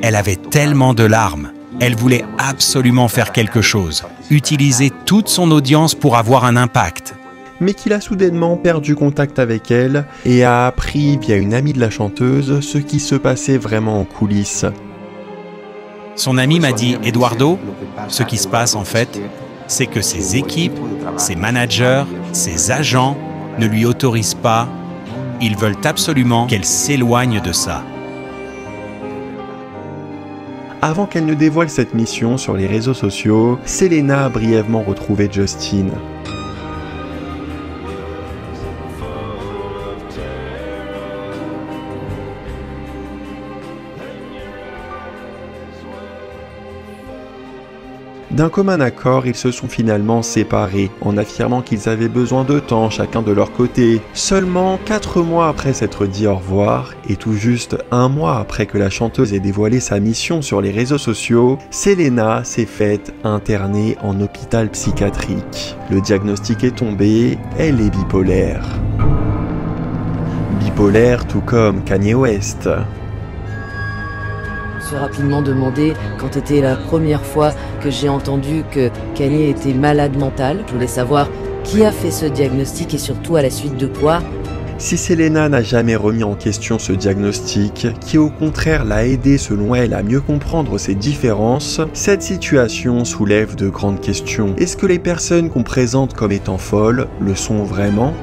Elle avait tellement de larmes. Elle voulait absolument faire quelque chose, utiliser toute son audience pour avoir un impact. Mais qu'il a soudainement perdu contact avec elle et a appris via une amie de la chanteuse ce qui se passait vraiment en coulisses. Son ami m'a dit « Eduardo, ce qui se passe en fait, c'est que ses équipes, ses managers, ses agents ne lui autorisent pas. Ils veulent absolument qu'elle s'éloigne de ça. » Avant qu'elle ne dévoile cette mission sur les réseaux sociaux, Selena a brièvement retrouvé Justin. D'un commun accord, ils se sont finalement séparés, en affirmant qu'ils avaient besoin de temps chacun de leur côté. Seulement 4 mois après s'être dit au revoir, et tout juste 1 mois après que la chanteuse ait dévoilé sa mission sur les réseaux sociaux, Selena s'est faite interner en hôpital psychiatrique. Le diagnostic est tombé, elle est bipolaire. Bipolaire tout comme Kanye West. Je me suis rapidement demandé quand était la première fois que j'ai entendu que Kanye était malade mental. Je voulais savoir qui a fait ce diagnostic et surtout à la suite de quoi. Si Selena n'a jamais remis en question ce diagnostic, qui au contraire l'a aidé selon elle à mieux comprendre ses différences, cette situation soulève de grandes questions. Est-ce que les personnes qu'on présente comme étant folles le sont vraiment ?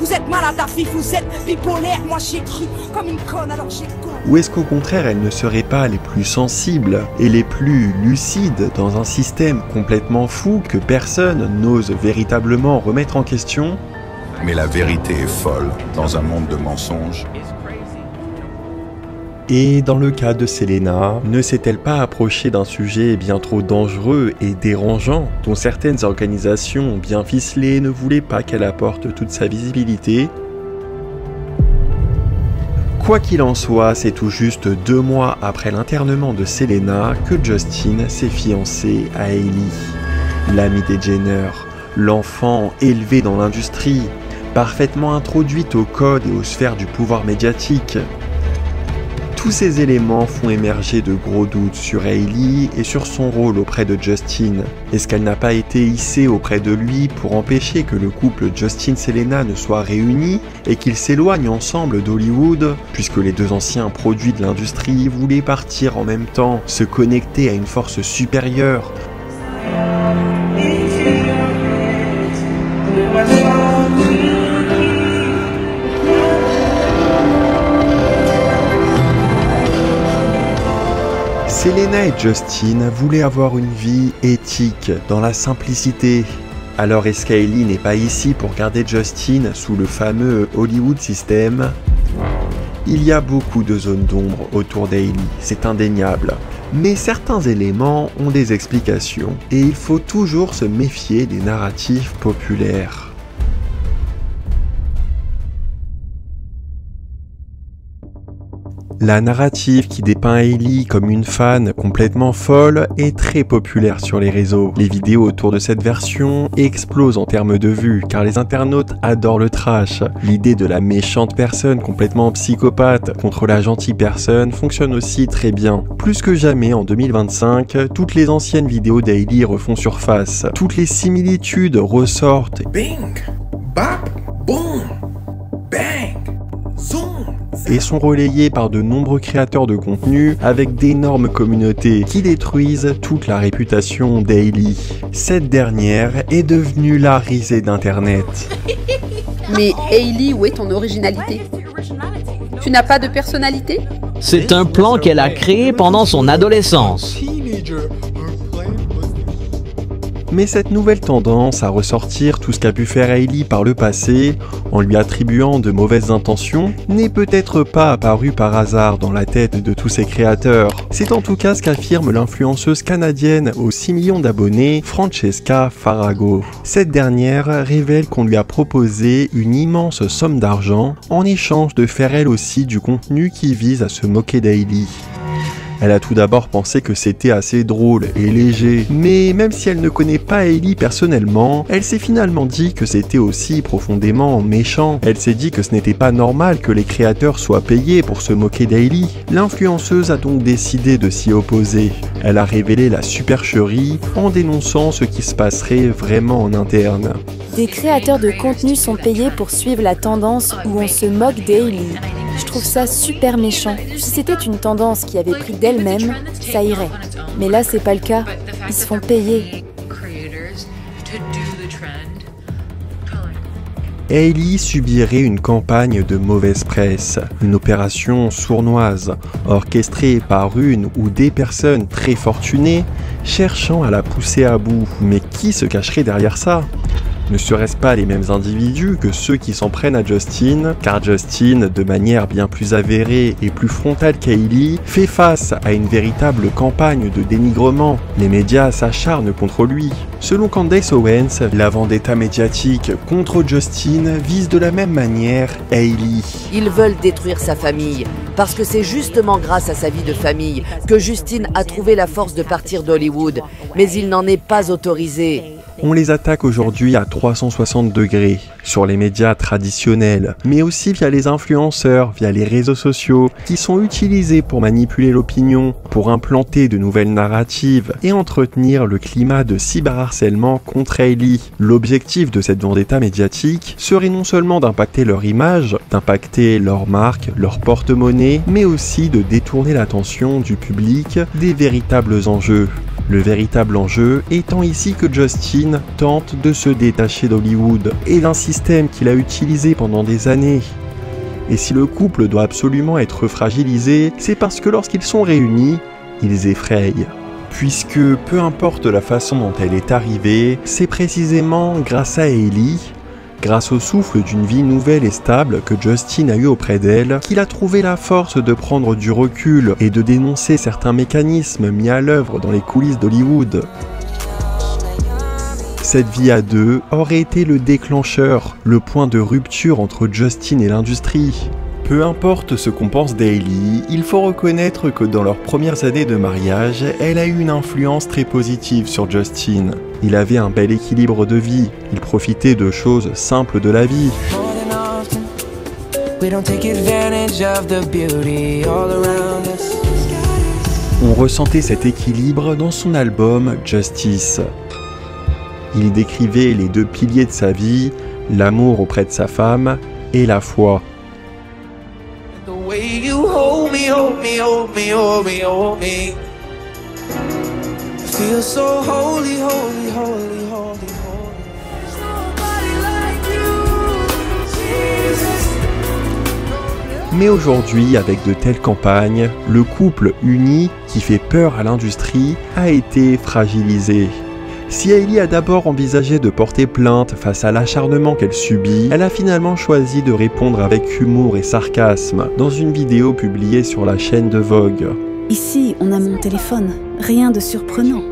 Vous êtes malade à vif, vous êtes bipolaire, moi j'ai cru comme une conne alors j'ai cru. Ou est-ce qu'au contraire elles ne seraient pas les plus sensibles et les plus lucides dans un système complètement fou que personne n'ose véritablement remettre en question ? Mais la vérité est folle dans un monde de mensonges. Et dans le cas de Selena, ne s'est-elle pas approchée d'un sujet bien trop dangereux et dérangeant, dont certaines organisations bien ficelées ne voulaient pas qu'elle apporte toute sa visibilité ? Quoi qu'il en soit, c'est tout juste 2 mois après l'internement de Selena que Justin s'est fiancé à Hailey, l'amie des Jenner, l'enfant élevé dans l'industrie, parfaitement introduite au code et aux sphères du pouvoir médiatique. Tous ces éléments font émerger de gros doutes sur Hailey et sur son rôle auprès de Justin. Est-ce qu'elle n'a pas été hissée auprès de lui pour empêcher que le couple Justin-Selena ne soit réuni et qu'ils s'éloignent ensemble d'Hollywood, puisque les 2 anciens produits de l'industrie voulaient partir en même temps, se connecter à une force supérieure ? Selena et Justin voulaient avoir une vie éthique, dans la simplicité. Alors est-ce qu'Hailey n'est pas ici pour garder Justin sous le fameux Hollywood System ? Il y a beaucoup de zones d'ombre autour d'Hailey, c'est indéniable. Mais certains éléments ont des explications, et il faut toujours se méfier des narratifs populaires. La narrative qui dépeint Hailey comme une fan complètement folle est très populaire sur les réseaux. Les vidéos autour de cette version explosent en termes de vues car les internautes adorent le trash. L'idée de la méchante personne complètement psychopathe contre la gentille personne fonctionne aussi très bien. Plus que jamais en 2025, toutes les anciennes vidéos d'Hailey refont surface. Toutes les similitudes ressortent. Bing, bap, boom, bang, zoom. Et sont relayés par de nombreux créateurs de contenu avec d'énormes communautés qui détruisent toute la réputation d'Hailey. Cette dernière est devenue la risée d'internet. Mais Hailey, où est ton originalité? Tu n'as pas de personnalité? C'est un plan qu'elle a créé pendant son adolescence. Mais cette nouvelle tendance à ressortir tout ce qu'a pu faire Hailey par le passé, en lui attribuant de mauvaises intentions, n'est peut-être pas apparue par hasard dans la tête de tous ses créateurs. C'est en tout cas ce qu'affirme l'influenceuse canadienne aux 6 millions d'abonnés, Francesca Farago. Cette dernière révèle qu'on lui a proposé une immense somme d'argent en échange de faire elle aussi du contenu qui vise à se moquer d'Hailey. Elle a tout d'abord pensé que c'était assez drôle et léger, mais même si elle ne connaît pas Hailey personnellement, elle s'est finalement dit que c'était aussi profondément méchant. Elle s'est dit que ce n'était pas normal que les créateurs soient payés pour se moquer d'Hailey. L'influenceuse a donc décidé de s'y opposer. Elle a révélé la supercherie en dénonçant ce qui se passerait vraiment en interne. Des créateurs de contenu sont payés pour suivre la tendance où on se moque d'Hailey. Je trouve ça super méchant. Si c'était une tendance qui avait pris d'elle-même, ça irait. Mais là, c'est pas le cas. Ils se font payer. Hailey subirait une campagne de mauvaise presse, une opération sournoise, orchestrée par une ou des personnes très fortunées, cherchant à la pousser à bout. Mais qui se cacherait derrière ça ? Ne serait-ce pas les mêmes individus que ceux qui s'en prennent à Justin, car Justin, de manière bien plus avérée et plus frontale qu'Hailey, fait face à une véritable campagne de dénigrement. Les médias s'acharnent contre lui. Selon Candace Owens, la vendetta médiatique contre Justin vise de la même manière Hailey. Ils veulent détruire sa famille, parce que c'est justement grâce à sa vie de famille que Justin a trouvé la force de partir d'Hollywood, mais il n'en est pas autorisé. On les attaque aujourd'hui à 360 degrés, sur les médias traditionnels, mais aussi via les influenceurs, via les réseaux sociaux, qui sont utilisés pour manipuler l'opinion, pour implanter de nouvelles narratives et entretenir le climat de cyberharcèlement contre Hailey. L'objectif de cette vendetta médiatique serait non seulement d'impacter leur image, d'impacter leur marque, leur porte-monnaie, mais aussi de détourner l'attention du public des véritables enjeux. Le véritable enjeu étant ici que Justin tente de se détacher d'Hollywood et d'un système qu'il a utilisé pendant des années. Et si le couple doit absolument être fragilisé, c'est parce que lorsqu'ils sont réunis, ils effrayent. Puisque peu importe la façon dont elle est arrivée, c'est précisément grâce à Hailey, grâce au souffle d'une vie nouvelle et stable que Justin a eu auprès d'elle, qu'il a trouvé la force de prendre du recul et de dénoncer certains mécanismes mis à l'œuvre dans les coulisses d'Hollywood. Cette vie à deux aurait été le déclencheur, le point de rupture entre Justin et l'industrie. Peu importe ce qu'on pense d'Hailey, il faut reconnaître que dans leurs premières années de mariage, elle a eu une influence très positive sur Justin. Il avait un bel équilibre de vie, il profitait de choses simples de la vie. On ressentait cet équilibre dans son album Justice. Il décrivait les deux piliers de sa vie, l'amour auprès de sa femme et la foi. Mais aujourd'hui, avec de telles campagnes, le couple uni qui fait peur à l'industrie a été fragilisé. Si Hailey a d'abord envisagé de porter plainte face à l'acharnement qu'elle subit, elle a finalement choisi de répondre avec humour et sarcasme dans une vidéo publiée sur la chaîne de Vogue. Ici, on a mon téléphone, rien de surprenant.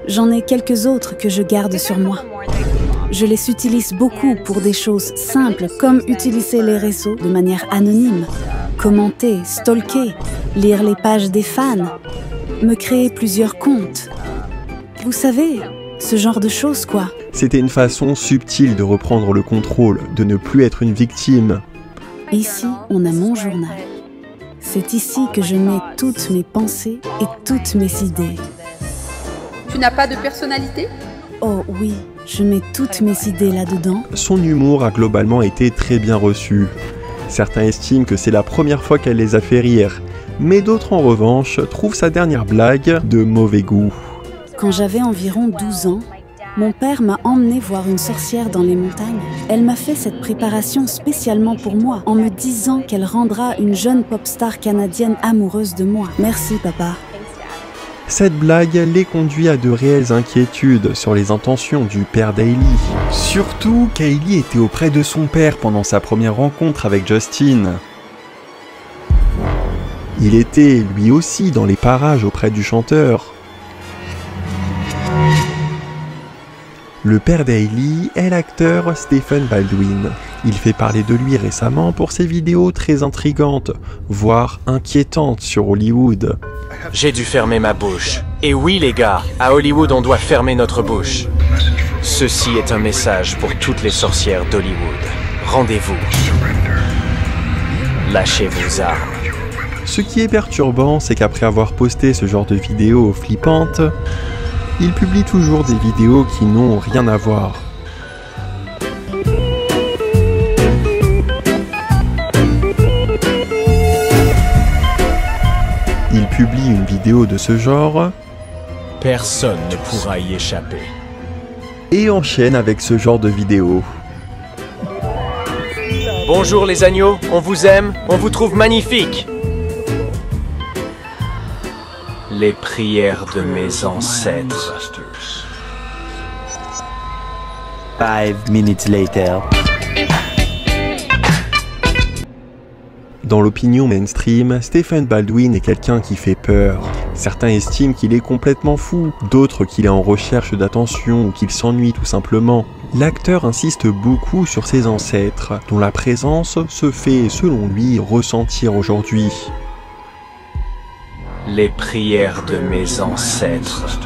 J'en ai quelques autres que je garde sur moi. Je les utilise beaucoup pour des choses simples comme utiliser les réseaux de manière anonyme, commenter, stalker, lire les pages des fans, me créer plusieurs comptes. Vous savez, ce genre de choses quoi. C'était une façon subtile de reprendre le contrôle, de ne plus être une victime. Ici, on a mon journal. C'est ici que je mets toutes mes pensées et toutes mes idées. Tu n'as pas de personnalité? Oh oui, je mets toutes mes idées là-dedans. Son humour a globalement été très bien reçu. Certains estiment que c'est la première fois qu'elle les a fait rire, mais d'autres en revanche trouvent sa dernière blague de mauvais goût. Quand j'avais environ 12 ans, mon père m'a emmené voir une sorcière dans les montagnes. Elle m'a fait cette préparation spécialement pour moi, en me disant qu'elle rendra une jeune pop star canadienne amoureuse de moi. Merci papa. Cette blague les conduit à de réelles inquiétudes sur les intentions du père d'Hailey. Surtout qu'Hailey était auprès de son père pendant sa première rencontre avec Justin. Il était lui aussi dans les parages auprès du chanteur. Le père d'Hailey est l'acteur Stephen Baldwin. Il fait parler de lui récemment pour ses vidéos très intrigantes, voire inquiétantes sur Hollywood. J'ai dû fermer ma bouche. Et oui les gars, à Hollywood on doit fermer notre bouche. Ceci est un message pour toutes les sorcières d'Hollywood. Rendez-vous. Lâchez vos armes. Ce qui est perturbant, c'est qu'après avoir posté ce genre de vidéos flippantes, il publie toujours des vidéos qui n'ont rien à voir. Il publie une vidéo de ce genre. Personne ne pourra y échapper. Et enchaîne avec ce genre de vidéo. Bonjour les agneaux, on vous aime, on vous trouve magnifique. Les prières de mes ancêtres. 5 minutes later. Dans l'opinion mainstream, Stephen Baldwin est quelqu'un qui fait peur. Certains estiment qu'il est complètement fou, d'autres qu'il est en recherche d'attention ou qu'il s'ennuie tout simplement. L'acteur insiste beaucoup sur ses ancêtres, dont la présence se fait, selon lui, ressentir aujourd'hui. Les prières de mes ancêtres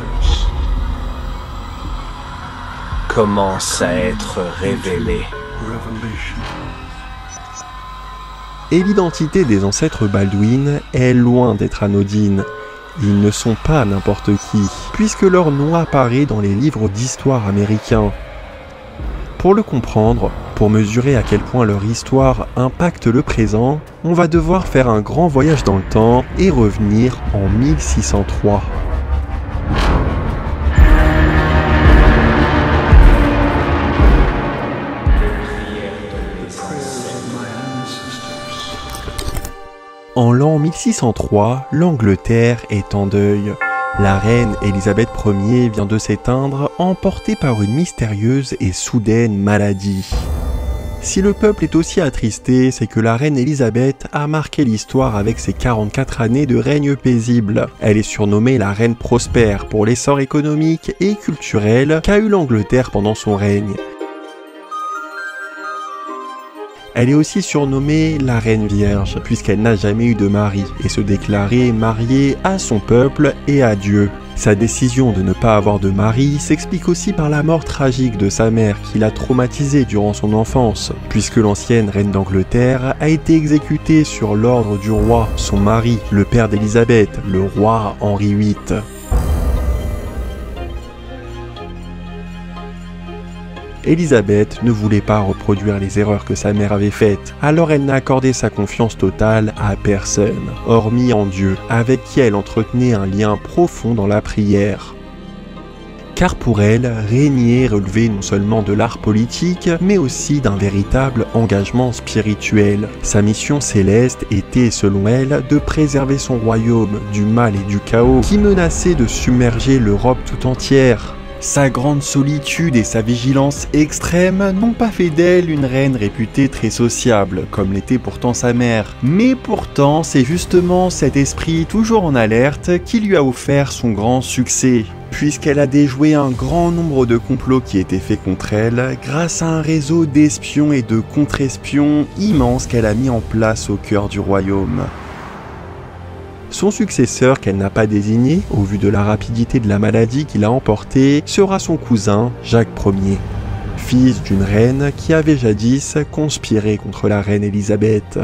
commencent à être révélées. Et l'identité des ancêtres Baldwin est loin d'être anodine. Ils ne sont pas n'importe qui, puisque leur nom apparaît dans les livres d'histoire américains. Pour le comprendre, pour mesurer à quel point leur histoire impacte le présent, on va devoir faire un grand voyage dans le temps et revenir en 1603. En l'an 1603, l'Angleterre est en deuil. La reine Élisabeth Ier vient de s'éteindre, emportée par une mystérieuse et soudaine maladie. Si le peuple est aussi attristé, c'est que la reine Élisabeth a marqué l'histoire avec ses 44 années de règne paisible. Elle est surnommée la reine prospère pour l'essor économique et culturel qu'a eu l'Angleterre pendant son règne. Elle est aussi surnommée la Reine Vierge, puisqu'elle n'a jamais eu de mari, et se déclarait mariée à son peuple et à Dieu. Sa décision de ne pas avoir de mari s'explique aussi par la mort tragique de sa mère qui l'a traumatisée durant son enfance, puisque l'ancienne reine d'Angleterre a été exécutée sur l'ordre du roi, son mari, le père d'Élisabeth, le roi Henri VIII. Élisabeth ne voulait pas reproduire les erreurs que sa mère avait faites, alors elle n'a accordé sa confiance totale à personne, hormis en Dieu, avec qui elle entretenait un lien profond dans la prière. Car pour elle, régner relevait non seulement de l'art politique, mais aussi d'un véritable engagement spirituel. Sa mission céleste était, selon elle, de préserver son royaume du mal et du chaos qui menaçait de submerger l'Europe tout entière. Sa grande solitude et sa vigilance extrême n'ont pas fait d'elle une reine réputée très sociable, comme l'était pourtant sa mère. Mais pourtant, c'est justement cet esprit toujours en alerte qui lui a offert son grand succès, puisqu'elle a déjoué un grand nombre de complots qui étaient faits contre elle grâce à un réseau d'espions et de contre-espions immense qu'elle a mis en place au cœur du royaume. Son successeur, qu'elle n'a pas désigné, au vu de la rapidité de la maladie qu'il a emportée, sera son cousin, Jacques Ier, fils d'une reine qui avait jadis conspiré contre la reine Élisabeth.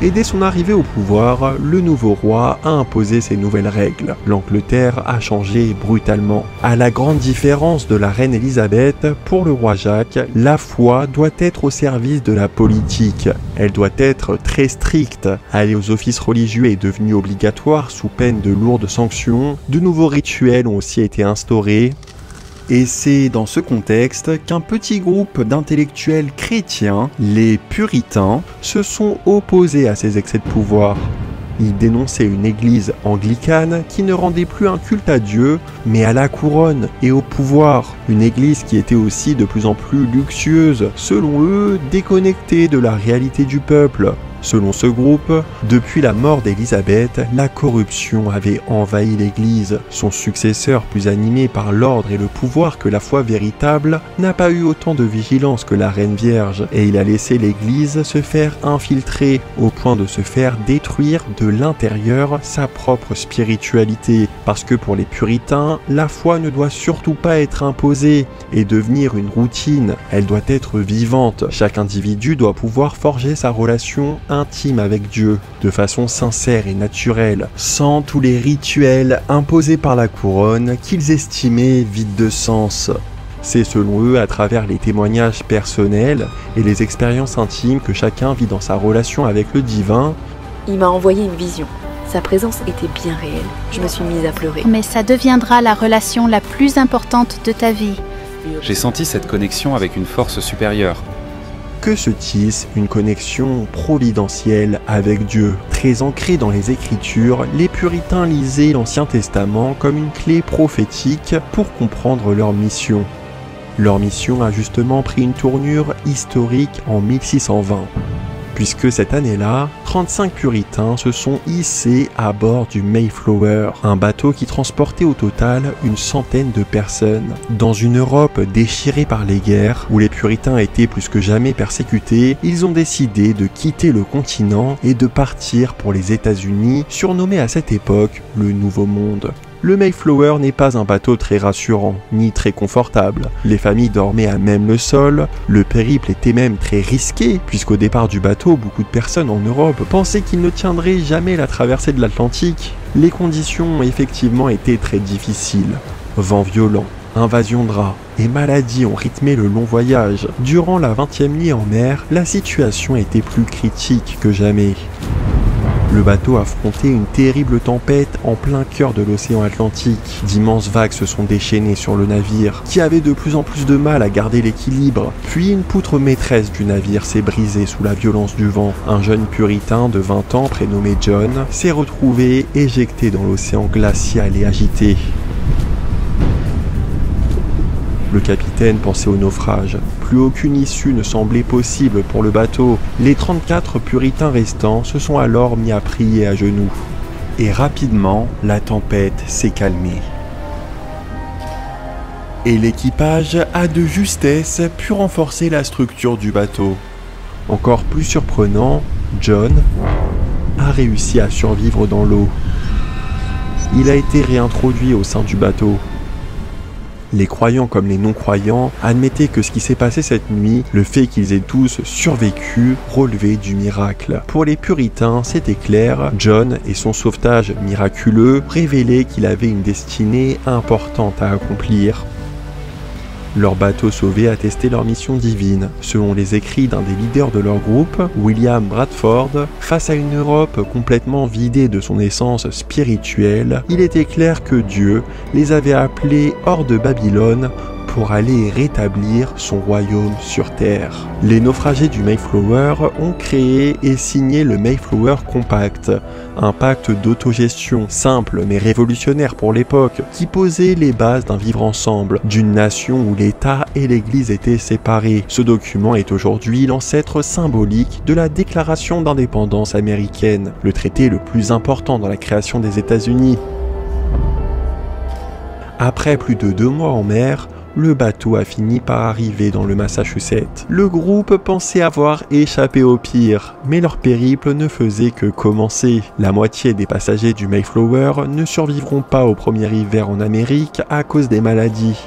Et dès son arrivée au pouvoir, le nouveau roi a imposé ses nouvelles règles. L'Angleterre a changé brutalement. À la grande différence de la reine Élisabeth, pour le roi Jacques, la foi doit être au service de la politique. Elle doit être très stricte. Aller aux offices religieux est devenu obligatoire sous peine de lourdes sanctions. De nouveaux rituels ont aussi été instaurés. Et c'est dans ce contexte qu'un petit groupe d'intellectuels chrétiens, les puritains, se sont opposés à ces excès de pouvoir. Ils dénonçaient une église anglicane qui ne rendait plus un culte à Dieu, mais à la couronne et au pouvoir. Une église qui était aussi de plus en plus luxueuse, selon eux, déconnectée de la réalité du peuple. Selon ce groupe, depuis la mort d'Élisabeth, la corruption avait envahi l'Église. Son successeur, plus animé par l'ordre et le pouvoir que la foi véritable, n'a pas eu autant de vigilance que la Reine Vierge, et il a laissé l'Église se faire infiltrer, au point de se faire détruire de l'intérieur sa propre spiritualité. Parce que pour les puritains, la foi ne doit surtout pas être imposée et devenir une routine, elle doit être vivante. Chaque individu doit pouvoir forger sa relation intime avec Dieu, de façon sincère et naturelle, sans tous les rituels imposés par la couronne qu'ils estimaient vides de sens. C'est selon eux à travers les témoignages personnels et les expériences intimes que chacun vit dans sa relation avec le divin. Il m'a envoyé une vision. Sa présence était bien réelle. Je me suis mise à pleurer. Mais ça deviendra la relation la plus importante de ta vie. J'ai senti cette connexion avec une force supérieure. Que se tisse une connexion providentielle avec Dieu. Très ancrée dans les Écritures, les puritains lisaient l'Ancien Testament comme une clé prophétique pour comprendre leur mission. Leur mission a justement pris une tournure historique en 1620. Puisque cette année-là, 35 puritains se sont hissés à bord du Mayflower, un bateau qui transportait au total une centaine de personnes. Dans une Europe déchirée par les guerres, où les puritains étaient plus que jamais persécutés, ils ont décidé de quitter le continent et de partir pour les États-Unis, surnommé à cette époque le Nouveau Monde. Le Mayflower n'est pas un bateau très rassurant, ni très confortable. Les familles dormaient à même le sol, le périple était même très risqué, puisqu'au départ du bateau, beaucoup de personnes en Europe pensaient qu'il ne tiendrait jamais la traversée de l'Atlantique. Les conditions ont effectivement été très difficiles. Vent violent, invasion de rats et maladies ont rythmé le long voyage. Durant la 20e nuit en mer, la situation était plus critique que jamais. Le bateau affrontait une terrible tempête en plein cœur de l'océan Atlantique. D'immenses vagues se sont déchaînées sur le navire, qui avait de plus en plus de mal à garder l'équilibre. Puis une poutre maîtresse du navire s'est brisée sous la violence du vent. Un jeune puritain de 20 ans prénommé John s'est retrouvé éjecté dans l'océan glacial et agité. Le capitaine pensait au naufrage. Plus aucune issue ne semblait possible pour le bateau. Les 34 puritains restants se sont alors mis à prier à genoux. Et rapidement, la tempête s'est calmée. Et l'équipage a de justesse pu renforcer la structure du bateau. Encore plus surprenant, John a réussi à survivre dans l'eau. Il a été réintroduit au sein du bateau. Les croyants comme les non-croyants admettaient que ce qui s'est passé cette nuit, le fait qu'ils aient tous survécu, relevait du miracle. Pour les puritains, c'était clair, John et son sauvetage miraculeux révélaient qu'il avait une destinée importante à accomplir. Leur bateau sauvé attestait leur mission divine. Selon les écrits d'un des leaders de leur groupe, William Bradford, face à une Europe complètement vidée de son essence spirituelle, il était clair que Dieu les avait appelés hors de Babylone pour aller rétablir son royaume sur Terre. Les naufragés du Mayflower ont créé et signé le Mayflower Compact, un pacte d'autogestion simple mais révolutionnaire pour l'époque, qui posait les bases d'un vivre ensemble, d'une nation où l'État et l'Église étaient séparés. Ce document est aujourd'hui l'ancêtre symbolique de la Déclaration d'indépendance américaine, le traité le plus important dans la création des États-Unis. Après plus de 2 mois en mer, le bateau a fini par arriver dans le Massachusetts. Le groupe pensait avoir échappé au pire, mais leur périple ne faisait que commencer. La moitié des passagers du Mayflower ne survivront pas au premier hiver en Amérique à cause des maladies.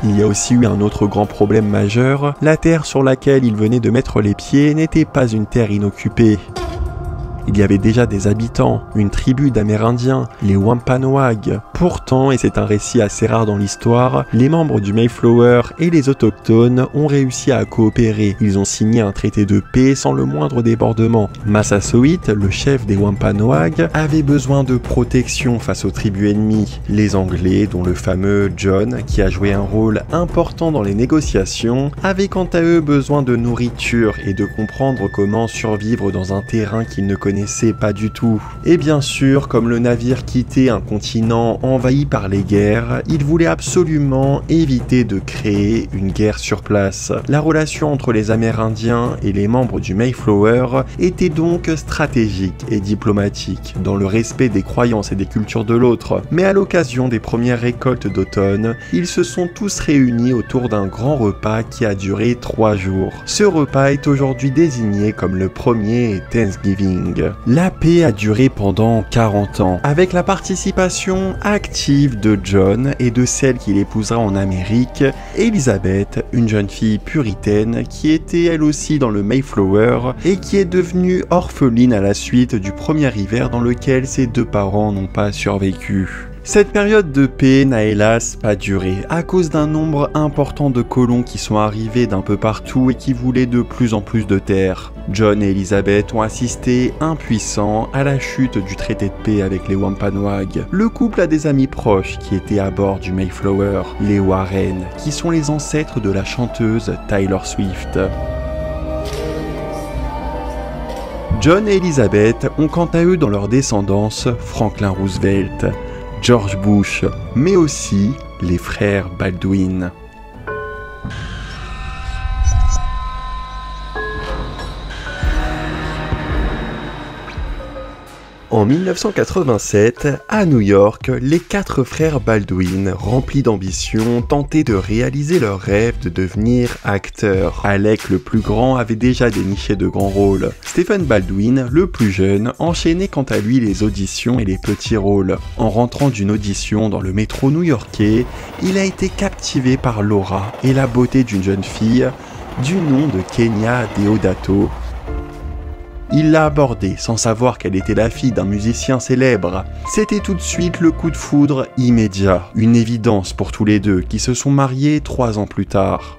Il y a aussi eu un autre grand problème majeur, la terre sur laquelle ils venaient de mettre les pieds n'était pas une terre inoccupée. Il y avait déjà des habitants, une tribu d'Amérindiens, les Wampanoag. Pourtant, et c'est un récit assez rare dans l'histoire, les membres du Mayflower et les autochtones ont réussi à coopérer. Ils ont signé un traité de paix sans le moindre débordement. Massasoit, le chef des Wampanoag, avait besoin de protection face aux tribus ennemies. Les Anglais, dont le fameux John, qui a joué un rôle important dans les négociations, avaient quant à eux besoin de nourriture et de comprendre comment survivre dans un terrain qu'ils ne connaissaient pas du tout. Et bien sûr, comme le navire quittait un continent envahi par les guerres, il voulait absolument éviter de créer une guerre sur place. La relation entre les Amérindiens et les membres du Mayflower était donc stratégique et diplomatique, dans le respect des croyances et des cultures de l'autre. Mais à l'occasion des premières récoltes d'automne, ils se sont tous réunis autour d'un grand repas qui a duré 3 jours. Ce repas est aujourd'hui désigné comme le premier Thanksgiving. La paix a duré pendant 40 ans, avec la participation active de John et de celle qu'il épousera en Amérique, Elizabeth, une jeune fille puritaine qui était elle aussi dans le Mayflower et qui est devenue orpheline à la suite du premier hiver dans lequel ses 2 parents n'ont pas survécu. Cette période de paix n'a hélas pas duré, à cause d'un nombre important de colons qui sont arrivés d'un peu partout et qui voulaient de plus en plus de terres. John et Elizabeth ont assisté, impuissants, à la chute du traité de paix avec les Wampanoag. Le couple a des amis proches qui étaient à bord du Mayflower, les Warren, qui sont les ancêtres de la chanteuse Taylor Swift. John et Elizabeth ont quant à eux dans leur descendance Franklin Roosevelt, George Bush, mais aussi les frères Baldwin. En 1987, à New York, les 4 frères Baldwin, remplis d'ambition, tentaient de réaliser leur rêve de devenir acteurs. Alec, le plus grand, avait déjà déniché de grands rôles. Stephen Baldwin, le plus jeune, enchaînait quant à lui les auditions et les petits rôles. En rentrant d'une audition dans le métro new-yorkais, il a été captivé par l'aura et la beauté d'une jeune fille du nom de Kenya Deodato. Il l'a abordée sans savoir qu'elle était la fille d'un musicien célèbre. C'était tout de suite le coup de foudre immédiat, une évidence pour tous les deux qui se sont mariés 3 ans plus tard.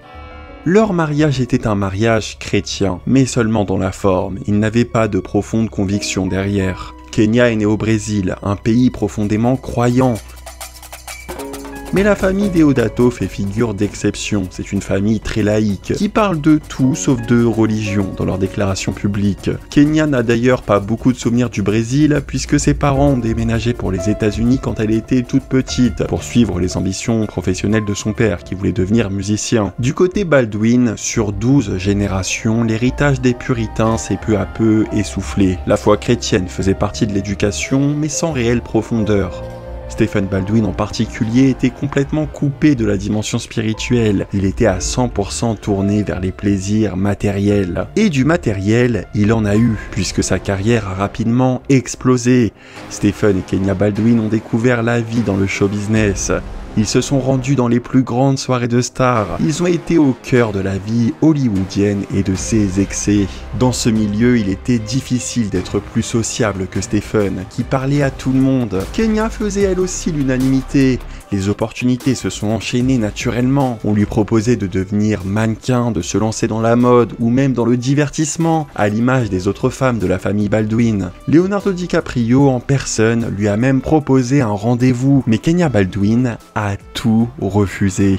Leur mariage était un mariage chrétien, mais seulement dans la forme, il n'avait pas de profonde conviction derrière. Kenya est née au Brésil, un pays profondément croyant. Mais la famille Deodato fait figure d'exception, c'est une famille très laïque, qui parle de tout sauf de religion dans leurs déclarations publiques. Kenya n'a d'ailleurs pas beaucoup de souvenirs du Brésil, puisque ses parents ont déménagé pour les États-Unis quand elle était toute petite, pour suivre les ambitions professionnelles de son père, qui voulait devenir musicien. Du côté Baldwin, sur 12 générations, l'héritage des puritains s'est peu à peu essoufflé. La foi chrétienne faisait partie de l'éducation, mais sans réelle profondeur. Stephen Baldwin en particulier était complètement coupé de la dimension spirituelle. Il était à 100% tourné vers les plaisirs matériels. Et du matériel, il en a eu, puisque sa carrière a rapidement explosé. Stephen et Kenya Baldwin ont découvert la vie dans le show business. Ils se sont rendus dans les plus grandes soirées de stars. Ils ont été au cœur de la vie hollywoodienne et de ses excès. Dans ce milieu, il était difficile d'être plus sociable que Stephen, qui parlait à tout le monde. Kenya faisait elle aussi l'unanimité. Les opportunités se sont enchaînées naturellement. On lui proposait de devenir mannequin, de se lancer dans la mode ou même dans le divertissement, à l'image des autres femmes de la famille Baldwin. Leonardo DiCaprio en personne lui a même proposé un rendez-vous, mais Kenya Baldwin a tout refusé.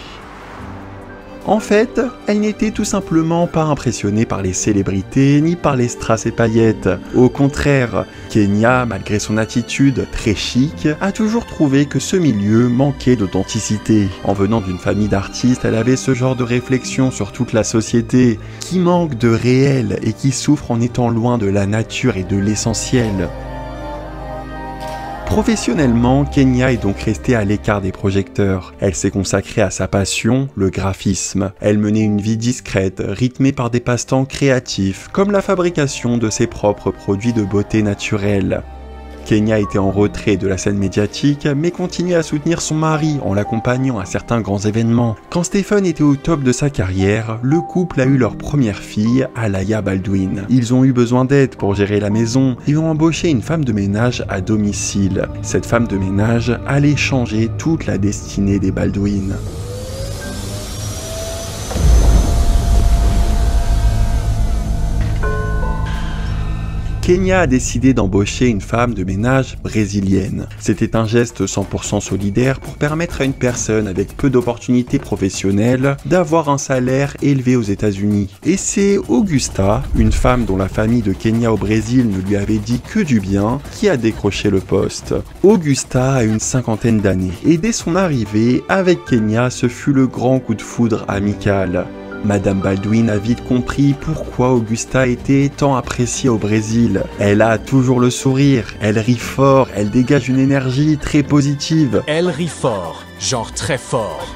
En fait, elle n'était tout simplement pas impressionnée par les célébrités ni par les strass et paillettes. Au contraire, Kenya, malgré son attitude très chic, a toujours trouvé que ce milieu manquait d'authenticité. En venant d'une famille d'artistes, elle avait ce genre de réflexion sur toute la société, qui manque de réel et qui souffre en étant loin de la nature et de l'essentiel. Professionnellement, Kenya est donc restée à l'écart des projecteurs. Elle s'est consacrée à sa passion, le graphisme. Elle menait une vie discrète, rythmée par des passe-temps créatifs, comme la fabrication de ses propres produits de beauté naturelle. Kenya était en retrait de la scène médiatique, mais continuait à soutenir son mari en l'accompagnant à certains grands événements. Quand Stephen était au top de sa carrière, le couple a eu leur première fille, Alaya Baldwin. Ils ont eu besoin d'aide pour gérer la maison et ont embauché une femme de ménage à domicile. Cette femme de ménage allait changer toute la destinée des Baldwin. Kenya a décidé d'embaucher une femme de ménage brésilienne. C'était un geste 100% solidaire pour permettre à une personne avec peu d'opportunités professionnelles d'avoir un salaire élevé aux États-Unis. Et c'est Augusta, une femme dont la famille de Kenya au Brésil ne lui avait dit que du bien, qui a décroché le poste. Augusta a une 50aine d'années et dès son arrivée, avec Kenya, ce fut le grand coup de foudre amical. Madame Baldwin a vite compris pourquoi Augusta était tant appréciée au Brésil. Elle a toujours le sourire, elle rit fort, elle dégage une énergie très positive. Elle rit fort, genre très fort.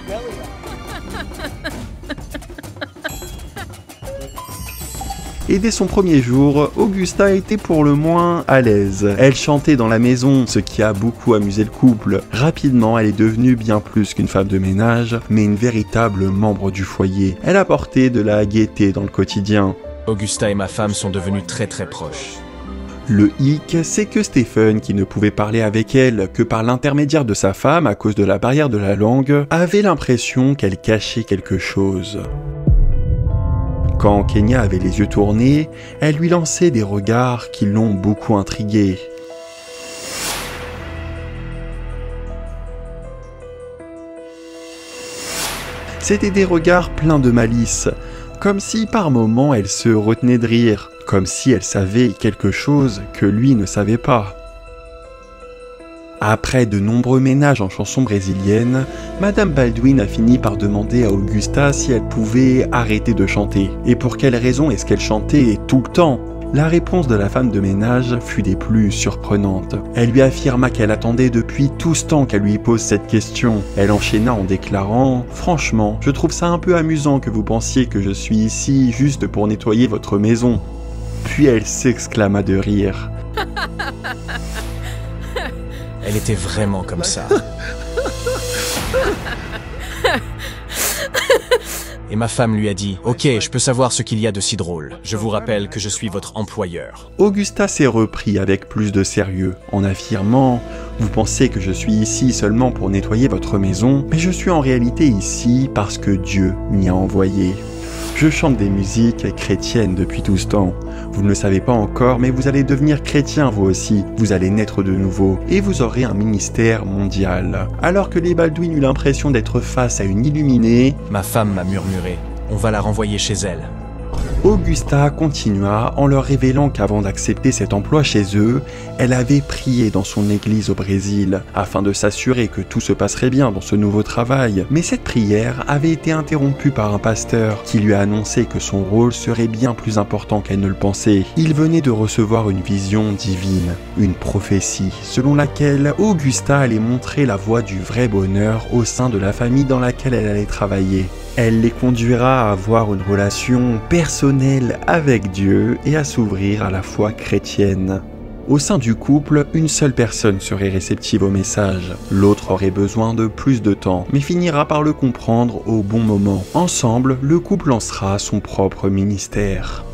Et dès son premier jour, Augusta était pour le moins à l'aise. Elle chantait dans la maison, ce qui a beaucoup amusé le couple. Rapidement, elle est devenue bien plus qu'une femme de ménage, mais une véritable membre du foyer. Elle apportait de la gaieté dans le quotidien. Augusta et ma femme sont devenus très proches. Le hic, c'est que Stephen, qui ne pouvait parler avec elle que par l'intermédiaire de sa femme à cause de la barrière de la langue, avait l'impression qu'elle cachait quelque chose. Quand Kenya avait les yeux tournés, elle lui lançait des regards qui l'ont beaucoup intriguée. C'étaient des regards pleins de malice, comme si par moments elle se retenait de rire, comme si elle savait quelque chose que lui ne savait pas. Après de nombreux ménages en chansons brésiliennes, Madame Baldwin a fini par demander à Augusta si elle pouvait arrêter de chanter. Et pour quelle raison est-ce qu'elle chantait tout le temps ? La réponse de la femme de ménage fut des plus surprenantes. Elle lui affirma qu'elle attendait depuis tout ce temps qu'elle lui pose cette question. Elle enchaîna en déclarant « Franchement, je trouve ça un peu amusant que vous pensiez que je suis ici juste pour nettoyer votre maison. » Puis elle s'exclama de rire. Elle était vraiment comme ça. Et ma femme lui a dit « Ok, je peux savoir ce qu'il y a de si drôle. Je vous rappelle que je suis votre employeur. » Augusta s'est repris avec plus de sérieux, en affirmant « Vous pensez que je suis ici seulement pour nettoyer votre maison, mais je suis en réalité ici parce que Dieu m'y a envoyé. Je chante des musiques chrétiennes depuis tout ce temps. Vous ne le savez pas encore, mais vous allez devenir chrétien vous aussi. Vous allez naître de nouveau, et vous aurez un ministère mondial. » Alors que les Baldwin eurent l'impression d'être face à une illuminée, ma femme m'a murmuré « On va la renvoyer chez elle. » Augusta continua en leur révélant qu'avant d'accepter cet emploi chez eux, elle avait prié dans son église au Brésil, afin de s'assurer que tout se passerait bien dans ce nouveau travail. Mais cette prière avait été interrompue par un pasteur qui lui a annoncé que son rôle serait bien plus important qu'elle ne le pensait. Il venait de recevoir une vision divine, une prophétie, selon laquelle Augusta allait montrer la voie du vrai bonheur au sein de la famille dans laquelle elle allait travailler. Elle les conduira à avoir une relation personnelle avec Dieu et à s'ouvrir à la foi chrétienne. Au sein du couple, une seule personne serait réceptive au message. L'autre aurait besoin de plus de temps, mais finira par le comprendre au bon moment. Ensemble, le couple lancera son propre ministère.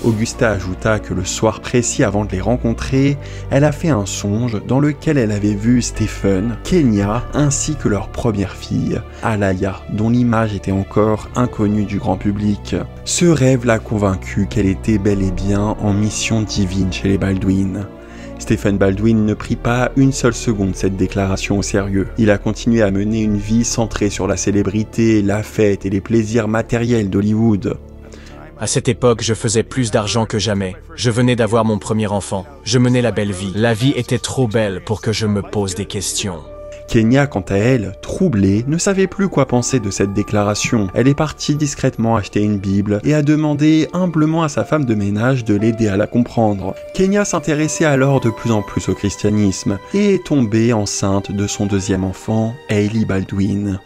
Augusta ajouta que le soir précis avant de les rencontrer, elle a fait un songe dans lequel elle avait vu Stephen, Kenya ainsi que leur première fille, Alaya, dont l'image était encore inconnue du grand public. Ce rêve l'a convaincue qu'elle était bel et bien en mission divine chez les Baldwin. Stephen Baldwin ne prit pas une seule seconde cette déclaration au sérieux. Il a continué à mener une vie centrée sur la célébrité, la fête et les plaisirs matériels d'Hollywood. À cette époque, je faisais plus d'argent que jamais. Je venais d'avoir mon premier enfant. Je menais la belle vie. La vie était trop belle pour que je me pose des questions. Kenya, quant à elle, troublée, ne savait plus quoi penser de cette déclaration. Elle est partie discrètement acheter une Bible et a demandé humblement à sa femme de ménage de l'aider à la comprendre. Kenya s'intéressait alors de plus en plus au christianisme et est tombée enceinte de son deuxième enfant, Hailey Baldwin.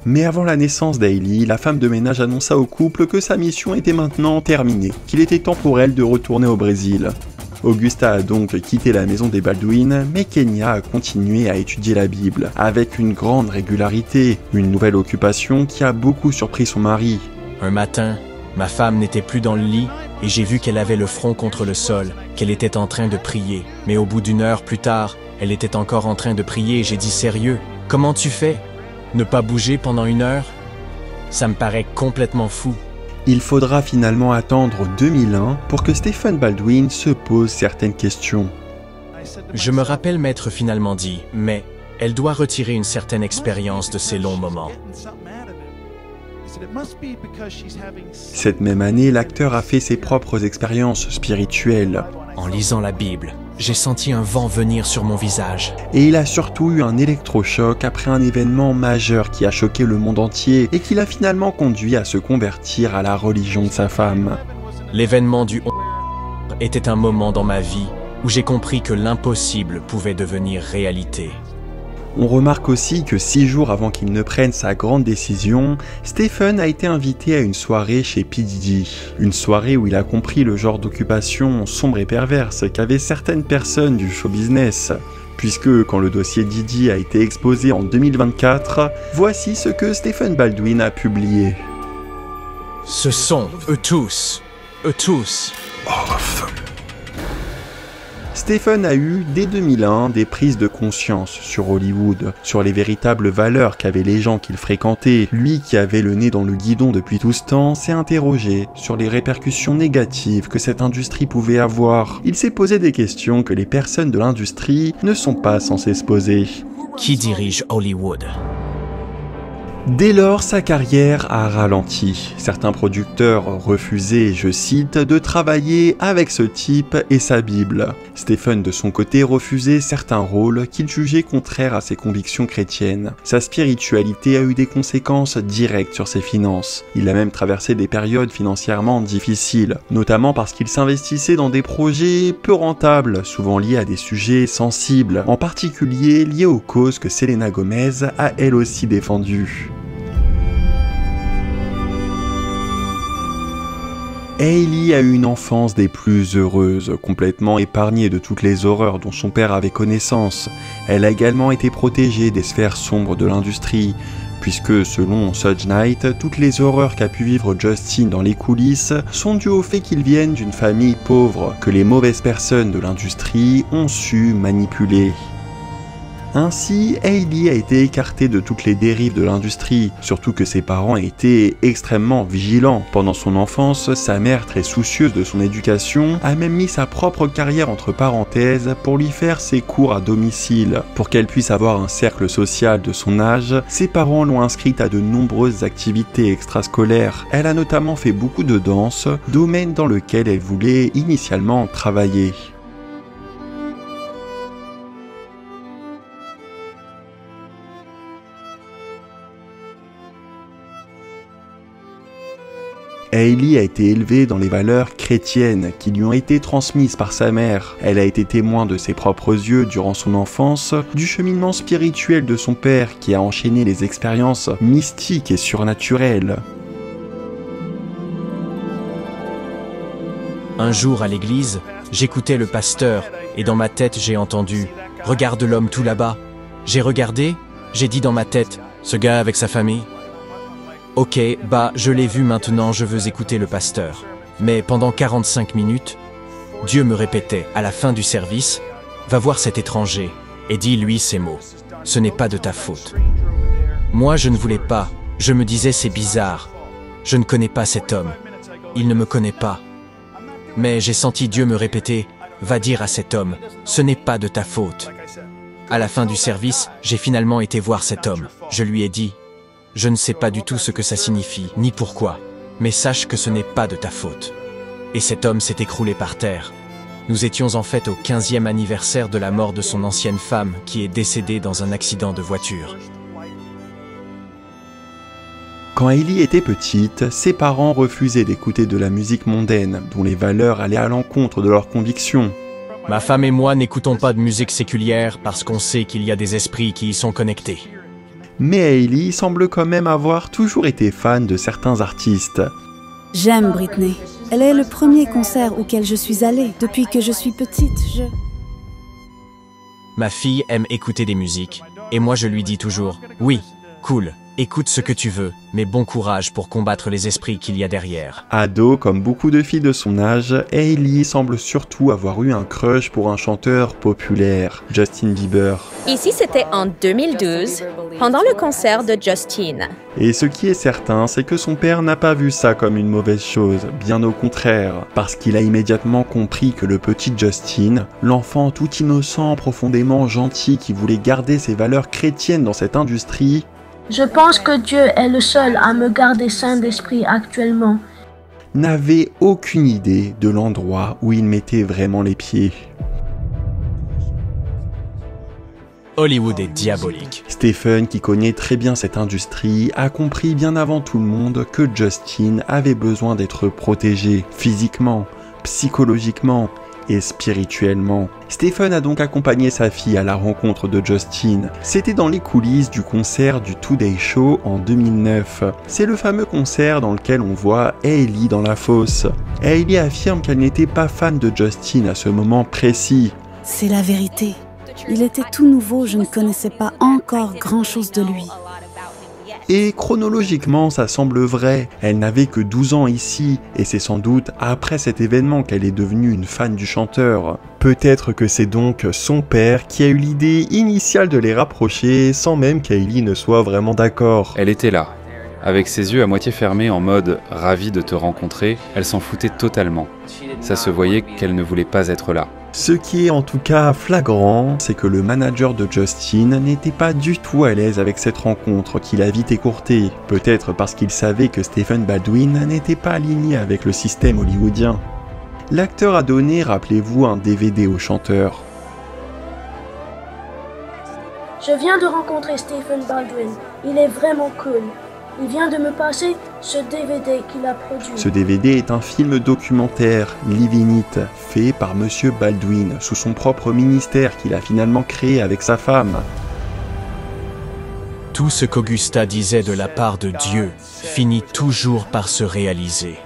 Mais avant la naissance d'Hailey, la femme de ménage annonça au couple que sa mission était maintenant terminée, qu'il était temps pour elle de retourner au Brésil. Augusta a donc quitté la maison des Baldwin, mais Kenya a continué à étudier la Bible, avec une grande régularité, une nouvelle occupation qui a beaucoup surpris son mari. Un matin, ma femme n'était plus dans le lit et j'ai vu qu'elle avait le front contre le sol, qu'elle était en train de prier. Mais au bout d'une heure plus tard, elle était encore en train de prier et j'ai dit « Sérieux, comment tu fais? Ne pas bouger pendant une heure? Ça me paraît complètement fou. » Il faudra finalement attendre 2001 pour que Stephen Baldwin se pose certaines questions. Je me rappelle m'être finalement dit, mais elle doit retirer une certaine expérience de ces longs moments. Cette même année, l'acteur a fait ses propres expériences spirituelles. En lisant la Bible, j'ai senti un vent venir sur mon visage. Et il a surtout eu un électrochoc après un événement majeur qui a choqué le monde entier et qui l'a finalement conduit à se convertir à la religion de sa femme. L'événement du était un moment dans ma vie où j'ai compris que l'impossible pouvait devenir réalité. On remarque aussi que 6 jours avant qu'il ne prenne sa grande décision, Stephen a été invité à une soirée chez P. Diddy. Une soirée où il a compris le genre d'occupation sombre et perverse qu'avaient certaines personnes du show business. Puisque quand le dossier Diddy a été exposé en 2024, voici ce que Stephen Baldwin a publié. Ce sont eux tous. All of them. Stephen a eu, dès 2001, des prises de conscience sur Hollywood, sur les véritables valeurs qu'avaient les gens qu'il fréquentait. Lui, qui avait le nez dans le guidon depuis tout ce temps, s'est interrogé sur les répercussions négatives que cette industrie pouvait avoir. Il s'est posé des questions que les personnes de l'industrie ne sont pas censées se poser. Qui dirige Hollywood ? Dès lors, sa carrière a ralenti. Certains producteurs refusaient, je cite, de travailler avec ce type et sa Bible. Stephen, de son côté, refusait certains rôles qu'il jugeait contraires à ses convictions chrétiennes. Sa spiritualité a eu des conséquences directes sur ses finances. Il a même traversé des périodes financièrement difficiles, notamment parce qu'il s'investissait dans des projets peu rentables, souvent liés à des sujets sensibles, en particulier liés aux causes que Selena Gomez a elle aussi défendues. Hailey a eu une enfance des plus heureuses, complètement épargnée de toutes les horreurs dont son père avait connaissance. Elle a également été protégée des sphères sombres de l'industrie, puisque selon Suge Knight, toutes les horreurs qu'a pu vivre Justin dans les coulisses sont dues au fait qu'il vienne d'une famille pauvre, que les mauvaises personnes de l'industrie ont su manipuler. Ainsi, Hailey a été écartée de toutes les dérives de l'industrie, surtout que ses parents étaient extrêmement vigilants. Pendant son enfance, sa mère, très soucieuse de son éducation, a même mis sa propre carrière entre parenthèses pour lui faire ses cours à domicile. Pour qu'elle puisse avoir un cercle social de son âge, ses parents l'ont inscrite à de nombreuses activités extrascolaires. Elle a notamment fait beaucoup de danse, domaine dans lequel elle voulait initialement travailler. Hailey a été élevée dans les valeurs chrétiennes qui lui ont été transmises par sa mère. Elle a été témoin de ses propres yeux durant son enfance, du cheminement spirituel de son père qui a enchaîné les expériences mystiques et surnaturelles. Un jour à l'église, j'écoutais le pasteur et dans ma tête j'ai entendu « Regarde l'homme tout là-bas ». J'ai regardé, j'ai dit dans ma tête « Ce gars avec sa famille ». Ok, bah, je l'ai vu maintenant, je veux écouter le pasteur. Mais pendant 45 minutes, Dieu me répétait, à la fin du service, « Va voir cet étranger et dis-lui ces mots. Ce n'est pas de ta faute. » Moi, je ne voulais pas. Je me disais, c'est bizarre. Je ne connais pas cet homme. Il ne me connaît pas. Mais j'ai senti Dieu me répéter, « Va dire à cet homme, ce n'est pas de ta faute. » À la fin du service, j'ai finalement été voir cet homme. Je lui ai dit, « Je ne sais pas du tout ce que ça signifie, ni pourquoi, mais sache que ce n'est pas de ta faute. » Et cet homme s'est écroulé par terre. Nous étions en fait au 15e anniversaire de la mort de son ancienne femme qui est décédée dans un accident de voiture. Quand Hailey était petite, ses parents refusaient d'écouter de la musique mondaine, dont les valeurs allaient à l'encontre de leurs convictions. Ma femme et moi n'écoutons pas de musique séculière parce qu'on sait qu'il y a des esprits qui y sont connectés. Mais Hailey semble quand même avoir toujours été fan de certains artistes. J'aime Britney. Elle est le premier concert auquel je suis allée. Depuis que je suis petite, Ma fille aime écouter des musiques, et moi je lui dis toujours, oui, cool, écoute ce que tu veux, mais bon courage pour combattre les esprits qu'il y a derrière. Ado, comme beaucoup de filles de son âge, Hailey semble surtout avoir eu un crush pour un chanteur populaire, Justin Bieber. Ici, c'était en 2012, pendant le concert de Justin. Et ce qui est certain, c'est que son père n'a pas vu ça comme une mauvaise chose, bien au contraire, parce qu'il a immédiatement compris que le petit Justin, l'enfant tout innocent, profondément gentil qui voulait garder ses valeurs chrétiennes dans cette industrie, je pense que Dieu est le seul à me garder sain d'esprit actuellement. N'avait aucune idée de l'endroit où il mettait vraiment les pieds. Hollywood est diabolique. Stephen, qui connaît très bien cette industrie, a compris bien avant tout le monde que Justin avait besoin d'être protégé physiquement, psychologiquement et spirituellement. Stephen a donc accompagné sa fille à la rencontre de Justin. C'était dans les coulisses du concert du Today Show en 2009. C'est le fameux concert dans lequel on voit Hailey dans la fosse. Hailey affirme qu'elle n'était pas fan de Justin à ce moment précis. C'est la vérité. Il était tout nouveau, je ne connaissais pas encore grand-chose de lui. Et chronologiquement, ça semble vrai. Elle n'avait que 12 ans ici, et c'est sans doute après cet événement qu'elle est devenue une fan du chanteur. Peut-être que c'est donc son père qui a eu l'idée initiale de les rapprocher, sans même qu'Hailey ne soit vraiment d'accord. Elle était là, avec ses yeux à moitié fermés en mode « ravie de te rencontrer », elle s'en foutait totalement. Ça se voyait qu'elle ne voulait pas être là. Ce qui est en tout cas flagrant, c'est que le manager de Justin n'était pas du tout à l'aise avec cette rencontre qu'il a vite écourtée, peut-être parce qu'il savait que Stephen Baldwin n'était pas aligné avec le système hollywoodien. L'acteur a donné, rappelez-vous, un DVD au chanteur. Je viens de rencontrer Stephen Baldwin, il est vraiment cool. Il vient de me passer ce DVD qu'il a produit. Ce DVD est un film documentaire, Living It, fait par Monsieur Baldwin, sous son propre ministère qu'il a finalement créé avec sa femme. Tout ce qu'Augusta disait de la part de Dieu finit toujours par se réaliser.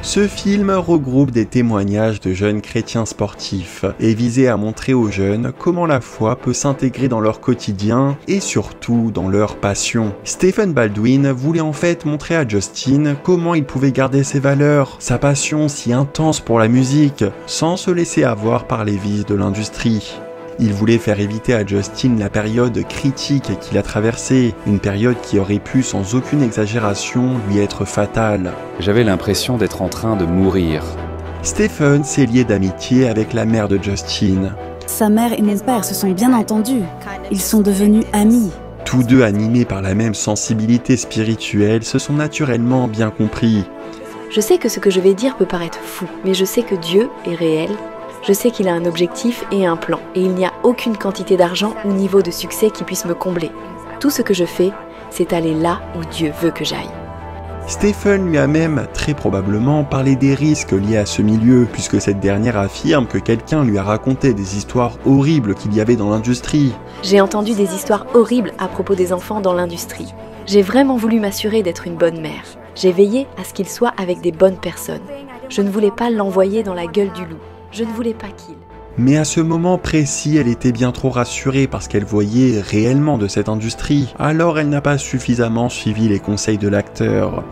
Ce film regroupe des témoignages de jeunes chrétiens sportifs et visait à montrer aux jeunes comment la foi peut s'intégrer dans leur quotidien et surtout dans leur passion. Stephen Baldwin voulait en fait montrer à Justin comment il pouvait garder ses valeurs, sa passion si intense pour la musique, sans se laisser avoir par les vices de l'industrie. Il voulait faire éviter à Justin la période critique qu'il a traversée, une période qui aurait pu sans aucune exagération lui être fatale. J'avais l'impression d'être en train de mourir. Stephen s'est lié d'amitié avec la mère de Justin. Sa mère et mon père se sont bien entendus. Ils sont devenus amis. Tous deux animés par la même sensibilité spirituelle se sont naturellement bien compris. Je sais que ce que je vais dire peut paraître fou, mais je sais que Dieu est réel. Je sais qu'il a un objectif et un plan, et il n'y a aucune quantité d'argent ou niveau de succès qui puisse me combler. Tout ce que je fais, c'est aller là où Dieu veut que j'aille. Stephen lui a même, très probablement, parlé des risques liés à ce milieu, puisque cette dernière affirme que quelqu'un lui a raconté des histoires horribles qu'il y avait dans l'industrie. J'ai entendu des histoires horribles à propos des enfants dans l'industrie. J'ai vraiment voulu m'assurer d'être une bonne mère. J'ai veillé à ce qu'il soit avec des bonnes personnes. Je ne voulais pas l'envoyer dans la gueule du loup. Je ne voulais pas qu'il. Mais à ce moment précis, elle était bien trop rassurée parce qu'elle voyait réellement de cette industrie, alors elle n'a pas suffisamment suivi les conseils de l'acteur.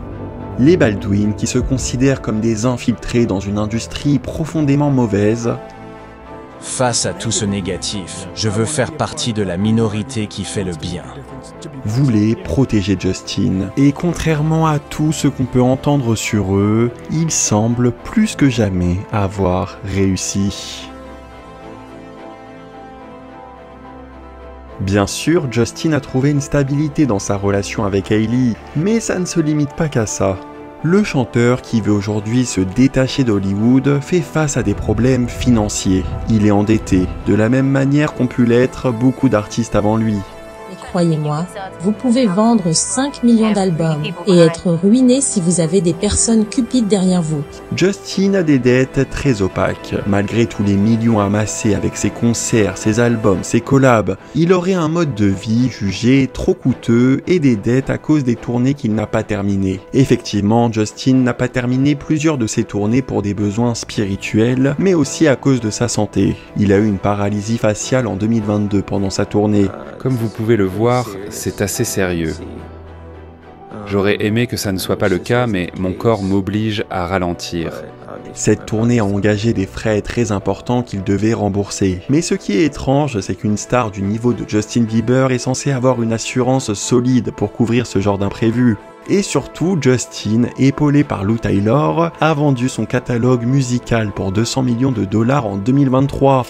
Les Baldwin, qui se considèrent comme des infiltrés dans une industrie profondément mauvaise. Face à tout ce négatif, je veux faire partie de la minorité qui fait le bien. Voulaient protéger Justin. Et contrairement à tout ce qu'on peut entendre sur eux, ils semblent plus que jamais avoir réussi. Bien sûr, Justin a trouvé une stabilité dans sa relation avec Hailey, mais ça ne se limite pas qu'à ça. Le chanteur, qui veut aujourd'hui se détacher d'Hollywood, fait face à des problèmes financiers. Il est endetté, de la même manière qu'ont pu l'être beaucoup d'artistes avant lui. Croyez-moi, vous pouvez vendre 5 millions d'albums et être ruiné si vous avez des personnes cupides derrière vous. Justin a des dettes très opaques. Malgré tous les millions amassés avec ses concerts, ses albums, ses collabs, il aurait un mode de vie jugé trop coûteux et des dettes à cause des tournées qu'il n'a pas terminées. Effectivement, Justin n'a pas terminé plusieurs de ses tournées pour des besoins spirituels, mais aussi à cause de sa santé. Il a eu une paralysie faciale en 2022 pendant sa tournée. Comme vous pouvez le voir, c'est assez sérieux. J'aurais aimé que ça ne soit pas le cas, mais mon corps m'oblige à ralentir. Cette tournée a engagé des frais très importants qu'il devait rembourser. Mais ce qui est étrange, c'est qu'une star du niveau de Justin Bieber est censée avoir une assurance solide pour couvrir ce genre d'imprévu. Et surtout, Justin, épaulé par Lou Taylor, a vendu son catalogue musical pour 200 millions de dollars en 2023.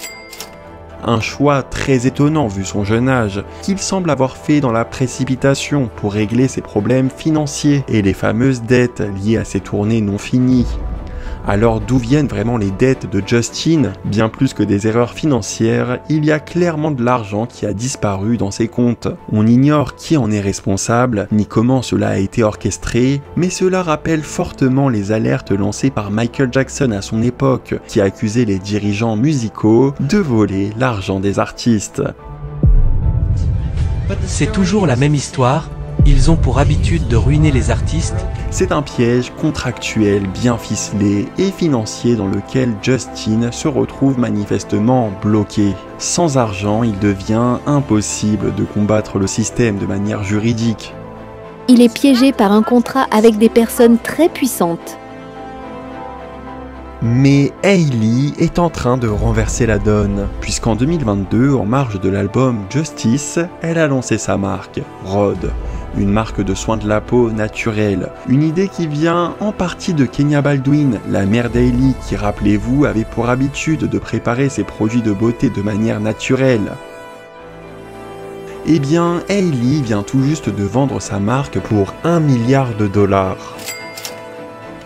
Un choix très étonnant vu son jeune âge, qu'il semble avoir fait dans la précipitation pour régler ses problèmes financiers et les fameuses dettes liées à ses tournées non finies. Alors d'où viennent vraiment les dettes de Justin? Bien plus que des erreurs financières, il y a clairement de l'argent qui a disparu dans ses comptes. On ignore qui en est responsable, ni comment cela a été orchestré, mais cela rappelle fortement les alertes lancées par Michael Jackson à son époque, qui accusait les dirigeants musicaux de voler l'argent des artistes. C'est toujours la même histoire. Ils ont pour habitude de ruiner les artistes. C'est un piège contractuel bien ficelé et financier dans lequel Justin se retrouve manifestement bloqué. Sans argent, il devient impossible de combattre le système de manière juridique. Il est piégé par un contrat avec des personnes très puissantes. Mais Hailey est en train de renverser la donne, puisqu'en 2022, en marge de l'album Justice, elle a lancé sa marque, Rhode, une marque de soins de la peau naturelle. Une idée qui vient en partie de Kenya Baldwin, la mère d'Hailey, qui, rappelez-vous, avait pour habitude de préparer ses produits de beauté de manière naturelle. Eh bien, Hailey vient tout juste de vendre sa marque pour 1 milliard de dollars.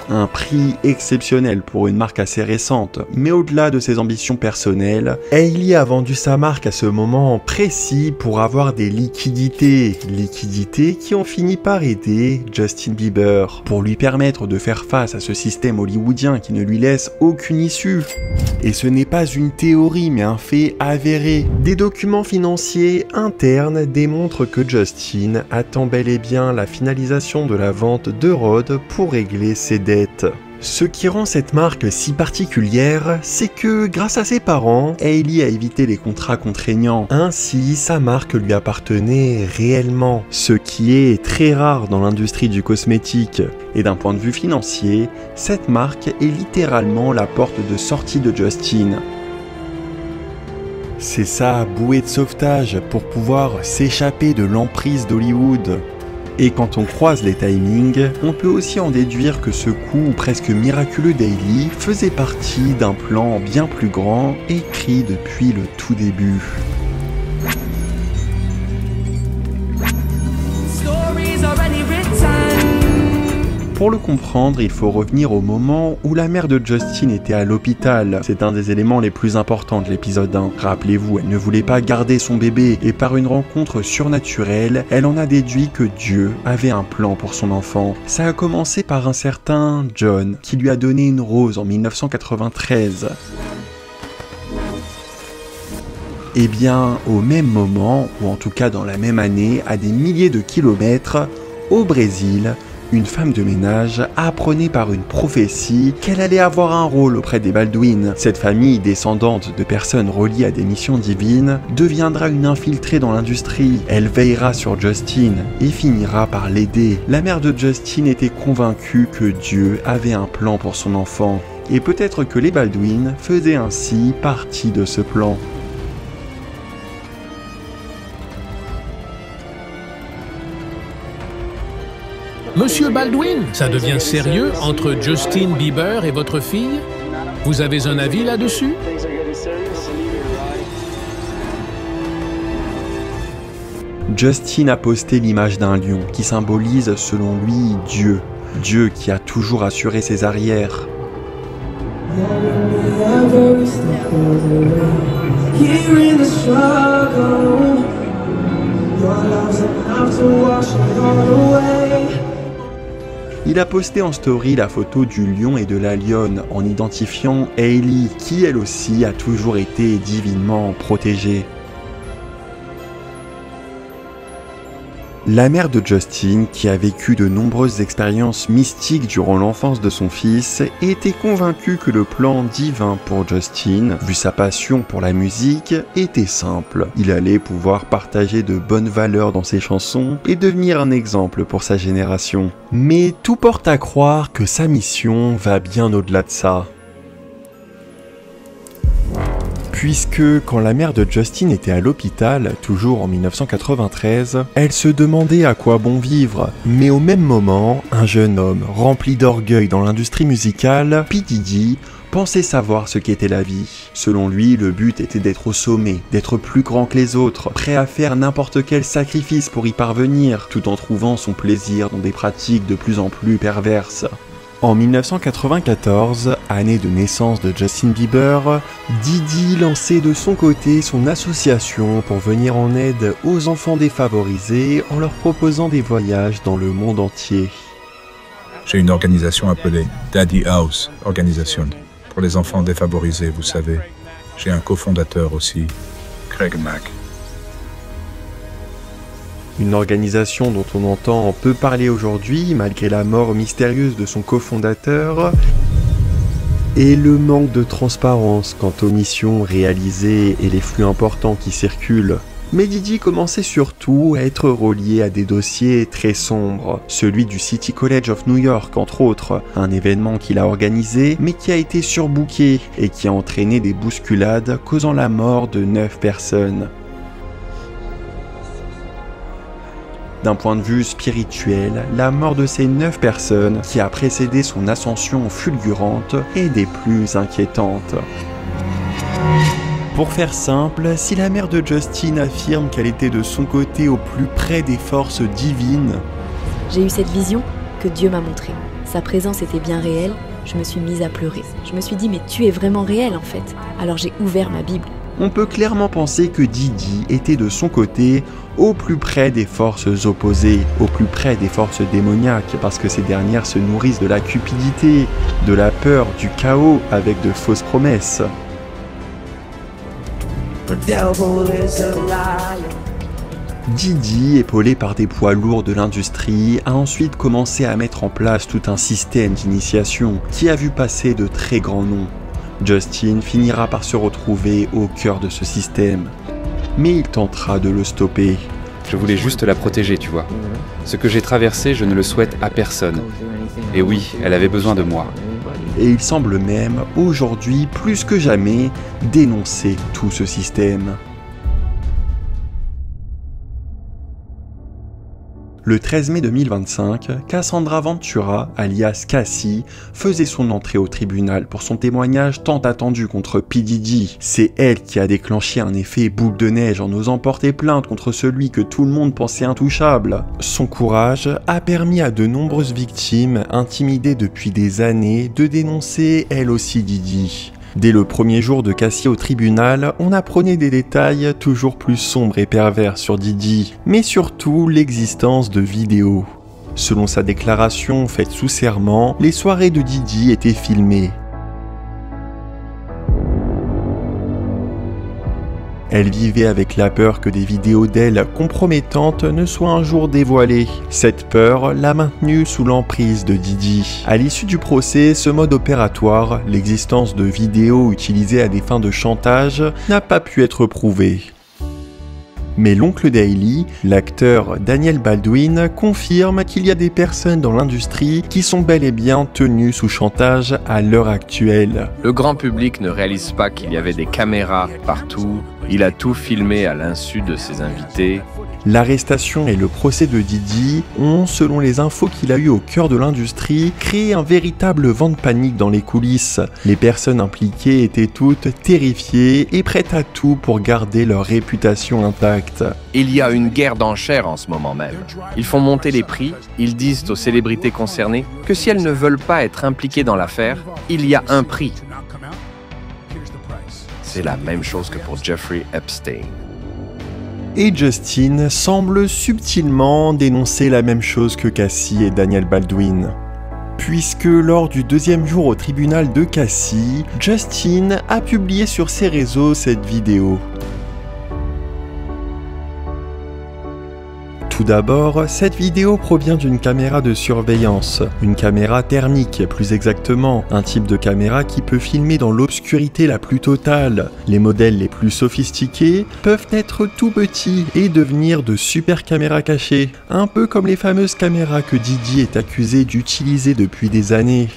Un prix exceptionnel pour une marque assez récente, mais au-delà de ses ambitions personnelles, Hailey a vendu sa marque à ce moment précis pour avoir des liquidités qui ont fini par aider Justin Bieber, pour lui permettre de faire face à ce système hollywoodien qui ne lui laisse aucune issue. Et ce n'est pas une théorie mais un fait avéré. Des documents financiers internes démontrent que Justin attend bel et bien la finalisation de la vente de Rhode pour régler ses dettes. Ce qui rend cette marque si particulière, c'est que grâce à ses parents, Hailey a évité les contrats contraignants. Ainsi, sa marque lui appartenait réellement, ce qui est très rare dans l'industrie du cosmétique. Et d'un point de vue financier, cette marque est littéralement la porte de sortie de Justin. C'est sa bouée de sauvetage pour pouvoir s'échapper de l'emprise d'Hollywood. Et quand on croise les timings, on peut aussi en déduire que ce coup presque miraculeux d'Hailey faisait partie d'un plan bien plus grand écrit depuis le tout début. Pour le comprendre, il faut revenir au moment où la mère de Justin était à l'hôpital. C'est un des éléments les plus importants de l'épisode 1. Rappelez-vous, elle ne voulait pas garder son bébé et par une rencontre surnaturelle, elle en a déduit que Dieu avait un plan pour son enfant. Ça a commencé par un certain John qui lui a donné une rose en 1993. Eh bien, au même moment, ou en tout cas dans la même année, à des milliers de kilomètres, au Brésil, une femme de ménage, apprenait par une prophétie qu'elle allait avoir un rôle auprès des Baldwin. Cette famille, descendante de personnes reliées à des missions divines, deviendra une infiltrée dans l'industrie. Elle veillera sur Justin et finira par l'aider. La mère de Justin était convaincue que Dieu avait un plan pour son enfant. Et peut-être que les Baldwin faisaient ainsi partie de ce plan. Monsieur Baldwin, ça devient sérieux entre Justin Bieber et votre fille? Vous avez un avis là-dessus? Justin a posté l'image d'un lion qui symbolise selon lui Dieu. Dieu qui a toujours assuré ses arrières. Il a posté en story la photo du lion et de la lionne en identifiant Hailey, qui elle aussi a toujours été divinement protégée. La mère de Justin, qui a vécu de nombreuses expériences mystiques durant l'enfance de son fils, était convaincue que le plan divin pour Justin, vu sa passion pour la musique, était simple. Il allait pouvoir partager de bonnes valeurs dans ses chansons et devenir un exemple pour sa génération. Mais tout porte à croire que sa mission va bien au-delà de ça. Puisque quand la mère de Justin était à l'hôpital, toujours en 1993, elle se demandait à quoi bon vivre. Mais au même moment, un jeune homme rempli d'orgueil dans l'industrie musicale, P. Diddy, pensait savoir ce qu'était la vie. Selon lui, le but était d'être au sommet, d'être plus grand que les autres, prêt à faire n'importe quel sacrifice pour y parvenir, tout en trouvant son plaisir dans des pratiques de plus en plus perverses. En 1994, année de naissance de Justin Bieber, Diddy lançait de son côté son association pour venir en aide aux enfants défavorisés en leur proposant des voyages dans le monde entier. J'ai une organisation appelée Daddy House Organisation pour les enfants défavorisés, vous savez. J'ai un cofondateur aussi, Craig Mack. Une organisation dont on entend peu parler aujourd'hui, malgré la mort mystérieuse de son cofondateur, et le manque de transparence quant aux missions réalisées et les flux importants qui circulent. Mais Diddy commençait surtout à être relié à des dossiers très sombres, celui du City College of New York entre autres, un événement qu'il a organisé mais qui a été surbooké et qui a entraîné des bousculades causant la mort de 9 personnes. D'un point de vue spirituel, la mort de ces 9 personnes, qui a précédé son ascension fulgurante, est des plus inquiétantes. Pour faire simple, si la mère de Justin affirme qu'elle était de son côté au plus près des forces divines... J'ai eu cette vision que Dieu m'a montrée. Sa présence était bien réelle, je me suis mise à pleurer. Je me suis dit, mais tu es vraiment réel en fait. Alors j'ai ouvert ma Bible. On peut clairement penser que Diddy était de son côté au plus près des forces opposées, au plus près des forces démoniaques, parce que ces dernières se nourrissent de la cupidité, de la peur, du chaos, avec de fausses promesses. Diddy, épaulé par des poids lourds de l'industrie, a ensuite commencé à mettre en place tout un système d'initiation qui a vu passer de très grands noms. Justin finira par se retrouver au cœur de ce système, mais il tentera de le stopper. Je voulais juste la protéger, tu vois. Ce que j'ai traversé, je ne le souhaite à personne. Et oui, elle avait besoin de moi. Et il semble même, aujourd'hui, plus que jamais, dénoncer tout ce système. Le 13 mai 2025, Cassandra Ventura, alias Cassie, faisait son entrée au tribunal pour son témoignage tant attendu contre P. Diddy. C'est elle qui a déclenché un effet boule de neige en osant porter plainte contre celui que tout le monde pensait intouchable. Son courage a permis à de nombreuses victimes, intimidées depuis des années, de dénoncer elle aussi Diddy. Dès le premier jour de Cassie au tribunal, on apprenait des détails toujours plus sombres et pervers sur Diddy, mais surtout l'existence de vidéos. Selon sa déclaration faite sous serment, les soirées de Diddy étaient filmées. Elle vivait avec la peur que des vidéos d'elle compromettantes ne soient un jour dévoilées. Cette peur l'a maintenue sous l'emprise de Didi. À l'issue du procès, ce mode opératoire, l'existence de vidéos utilisées à des fins de chantage, n'a pas pu être prouvé. Mais l'oncle d'Hailey, l'acteur Daniel Baldwin, confirme qu'il y a des personnes dans l'industrie qui sont bel et bien tenues sous chantage à l'heure actuelle. Le grand public ne réalise pas qu'il y avait des caméras partout. Il a tout filmé à l'insu de ses invités. L'arrestation et le procès de Didi ont, selon les infos qu'il a eues au cœur de l'industrie, créé un véritable vent de panique dans les coulisses. Les personnes impliquées étaient toutes terrifiées et prêtes à tout pour garder leur réputation intacte. Il y a une guerre d'enchères en ce moment même. Ils font monter les prix, ils disent aux célébrités concernées que si elles ne veulent pas être impliquées dans l'affaire, il y a un prix. C'est la même chose que pour Jeffrey Epstein. Et Justin semble subtilement dénoncer la même chose que Cassie et Daniel Baldwin. Puisque lors du deuxième jour au tribunal de Cassie, Justin a publié sur ses réseaux cette vidéo. Tout d'abord, cette vidéo provient d'une caméra de surveillance, une caméra thermique plus exactement, un type de caméra qui peut filmer dans l'obscurité la plus totale. Les modèles les plus sophistiqués peuvent être tout petits et devenir de super caméras cachées, un peu comme les fameuses caméras que Didi est accusé d'utiliser depuis des années.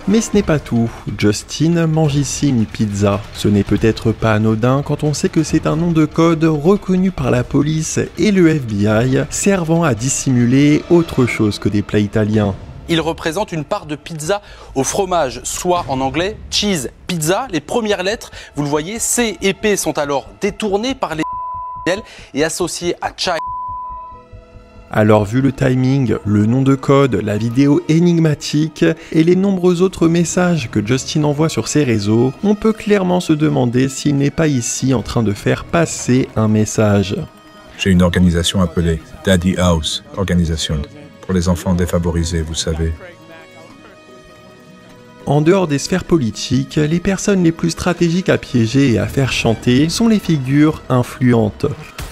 Mais ce n'est pas tout, Justin mange ici une pizza. Ce n'est peut-être pas anodin quand on sait que c'est un nom de code reconnu par la police et le FBI, servant à dissimuler autre chose que des plats italiens. Il représente une part de pizza au fromage, soit en anglais cheese pizza. Les premières lettres, vous le voyez, C et P sont alors détournées par les et associées à chai. Alors vu le timing, le nom de code, la vidéo énigmatique et les nombreux autres messages que Justin envoie sur ses réseaux, on peut clairement se demander s'il n'est pas ici en train de faire passer un message. J'ai une organisation appelée Daddy House Organisation, pour les enfants défavorisés, vous savez. En dehors des sphères politiques, les personnes les plus stratégiques à piéger et à faire chanter sont les figures influentes.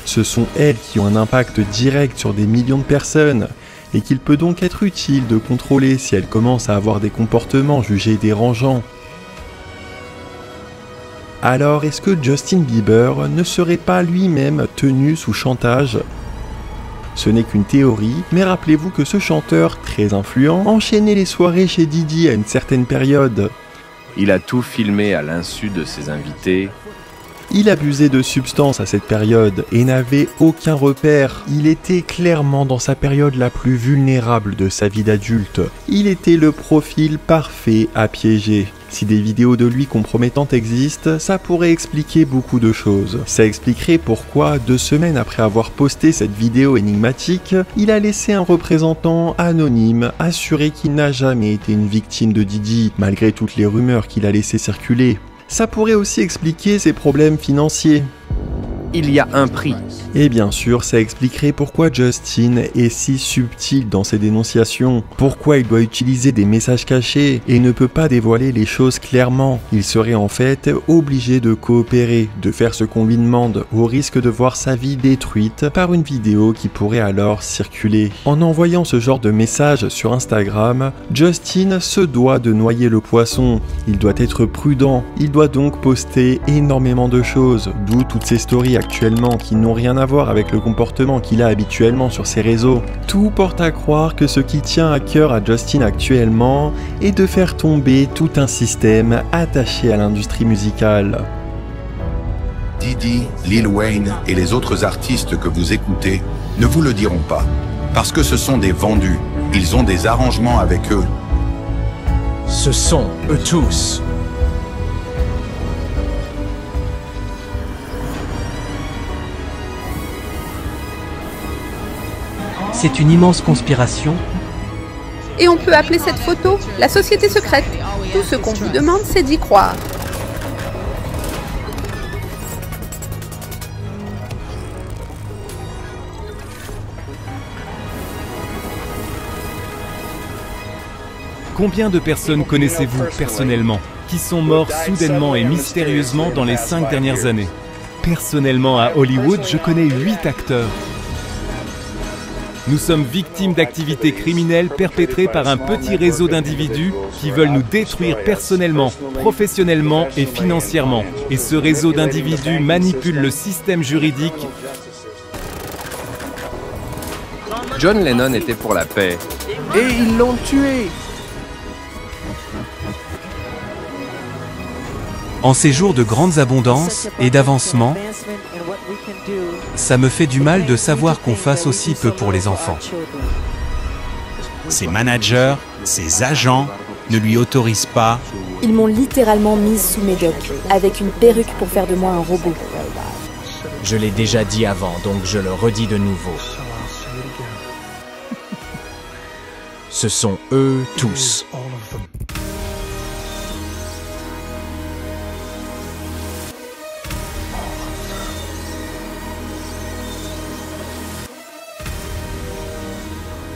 Ce sont elles qui ont un impact direct sur des millions de personnes et qu'il peut donc être utile de contrôler si elles commencent à avoir des comportements jugés dérangeants. Alors est-ce que Justin Bieber ne serait pas lui-même tenu sous chantage ? Ce n'est qu'une théorie, mais rappelez-vous que ce chanteur très influent enchaînait les soirées chez Didi à une certaine période. Il a tout filmé à l'insu de ses invités. Il abusait de substances à cette période et n'avait aucun repère. Il était clairement dans sa période la plus vulnérable de sa vie d'adulte. Il était le profil parfait à piéger. Si des vidéos de lui compromettantes existent, ça pourrait expliquer beaucoup de choses. Ça expliquerait pourquoi, 2 semaines après avoir posté cette vidéo énigmatique, il a laissé un représentant anonyme assurer qu'il n'a jamais été une victime de Didi, malgré toutes les rumeurs qu'il a laissé circuler. Ça pourrait aussi expliquer ses problèmes financiers. Il y a un prix. Et bien sûr, ça expliquerait pourquoi Justin est si subtil dans ses dénonciations, pourquoi il doit utiliser des messages cachés et ne peut pas dévoiler les choses clairement. Il serait en fait obligé de coopérer, de faire ce qu'on lui demande, au risque de voir sa vie détruite par une vidéo qui pourrait alors circuler. En envoyant ce genre de message sur Instagram, Justin se doit de noyer le poisson. Il doit être prudent, il doit donc poster énormément de choses, d'où toutes ces stories actuellement qui n'ont rien à voir avec le comportement qu'il a habituellement sur ses réseaux. Tout porte à croire que ce qui tient à cœur à Justin actuellement est de faire tomber tout un système attaché à l'industrie musicale. Didi, Lil Wayne et les autres artistes que vous écoutez ne vous le diront pas, parce que ce sont des vendus. Ils ont des arrangements avec eux. Ce sont eux tous. C'est une immense conspiration. Et on peut appeler cette photo la société secrète. Tout ce qu'on vous demande, c'est d'y croire. Combien de personnes connaissez-vous personnellement qui sont morts soudainement et mystérieusement dans les 5 dernières années ? Personnellement, à Hollywood, je connais 8 acteurs. Nous sommes victimes d'activités criminelles perpétrées par un petit réseau d'individus qui veulent nous détruire personnellement, professionnellement et financièrement. Et ce réseau d'individus manipule le système juridique. John Lennon était pour la paix. Et ils l'ont tué. En ces jours de grandes abondances et d'avancement, ça me fait du mal de savoir qu'on fasse aussi peu pour les enfants. Ses managers, ses agents ne lui autorisent pas. Ils m'ont littéralement mise sous médoc, avec une perruque pour faire de moi un robot. Je l'ai déjà dit avant, donc je le redis de nouveau. Ce sont eux tous.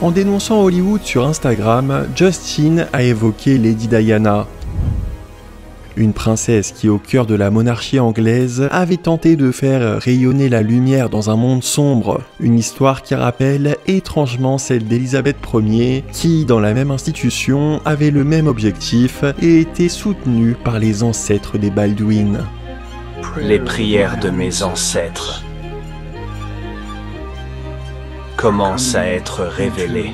En dénonçant Hollywood sur Instagram, Justin a évoqué Lady Diana. Une princesse qui, au cœur de la monarchie anglaise, avait tenté de faire rayonner la lumière dans un monde sombre. Une histoire qui rappelle étrangement celle d'Élisabeth Ier, qui, dans la même institution, avait le même objectif et était soutenue par les ancêtres des Baldwin. Les prières de mes ancêtres commencent à être révélées.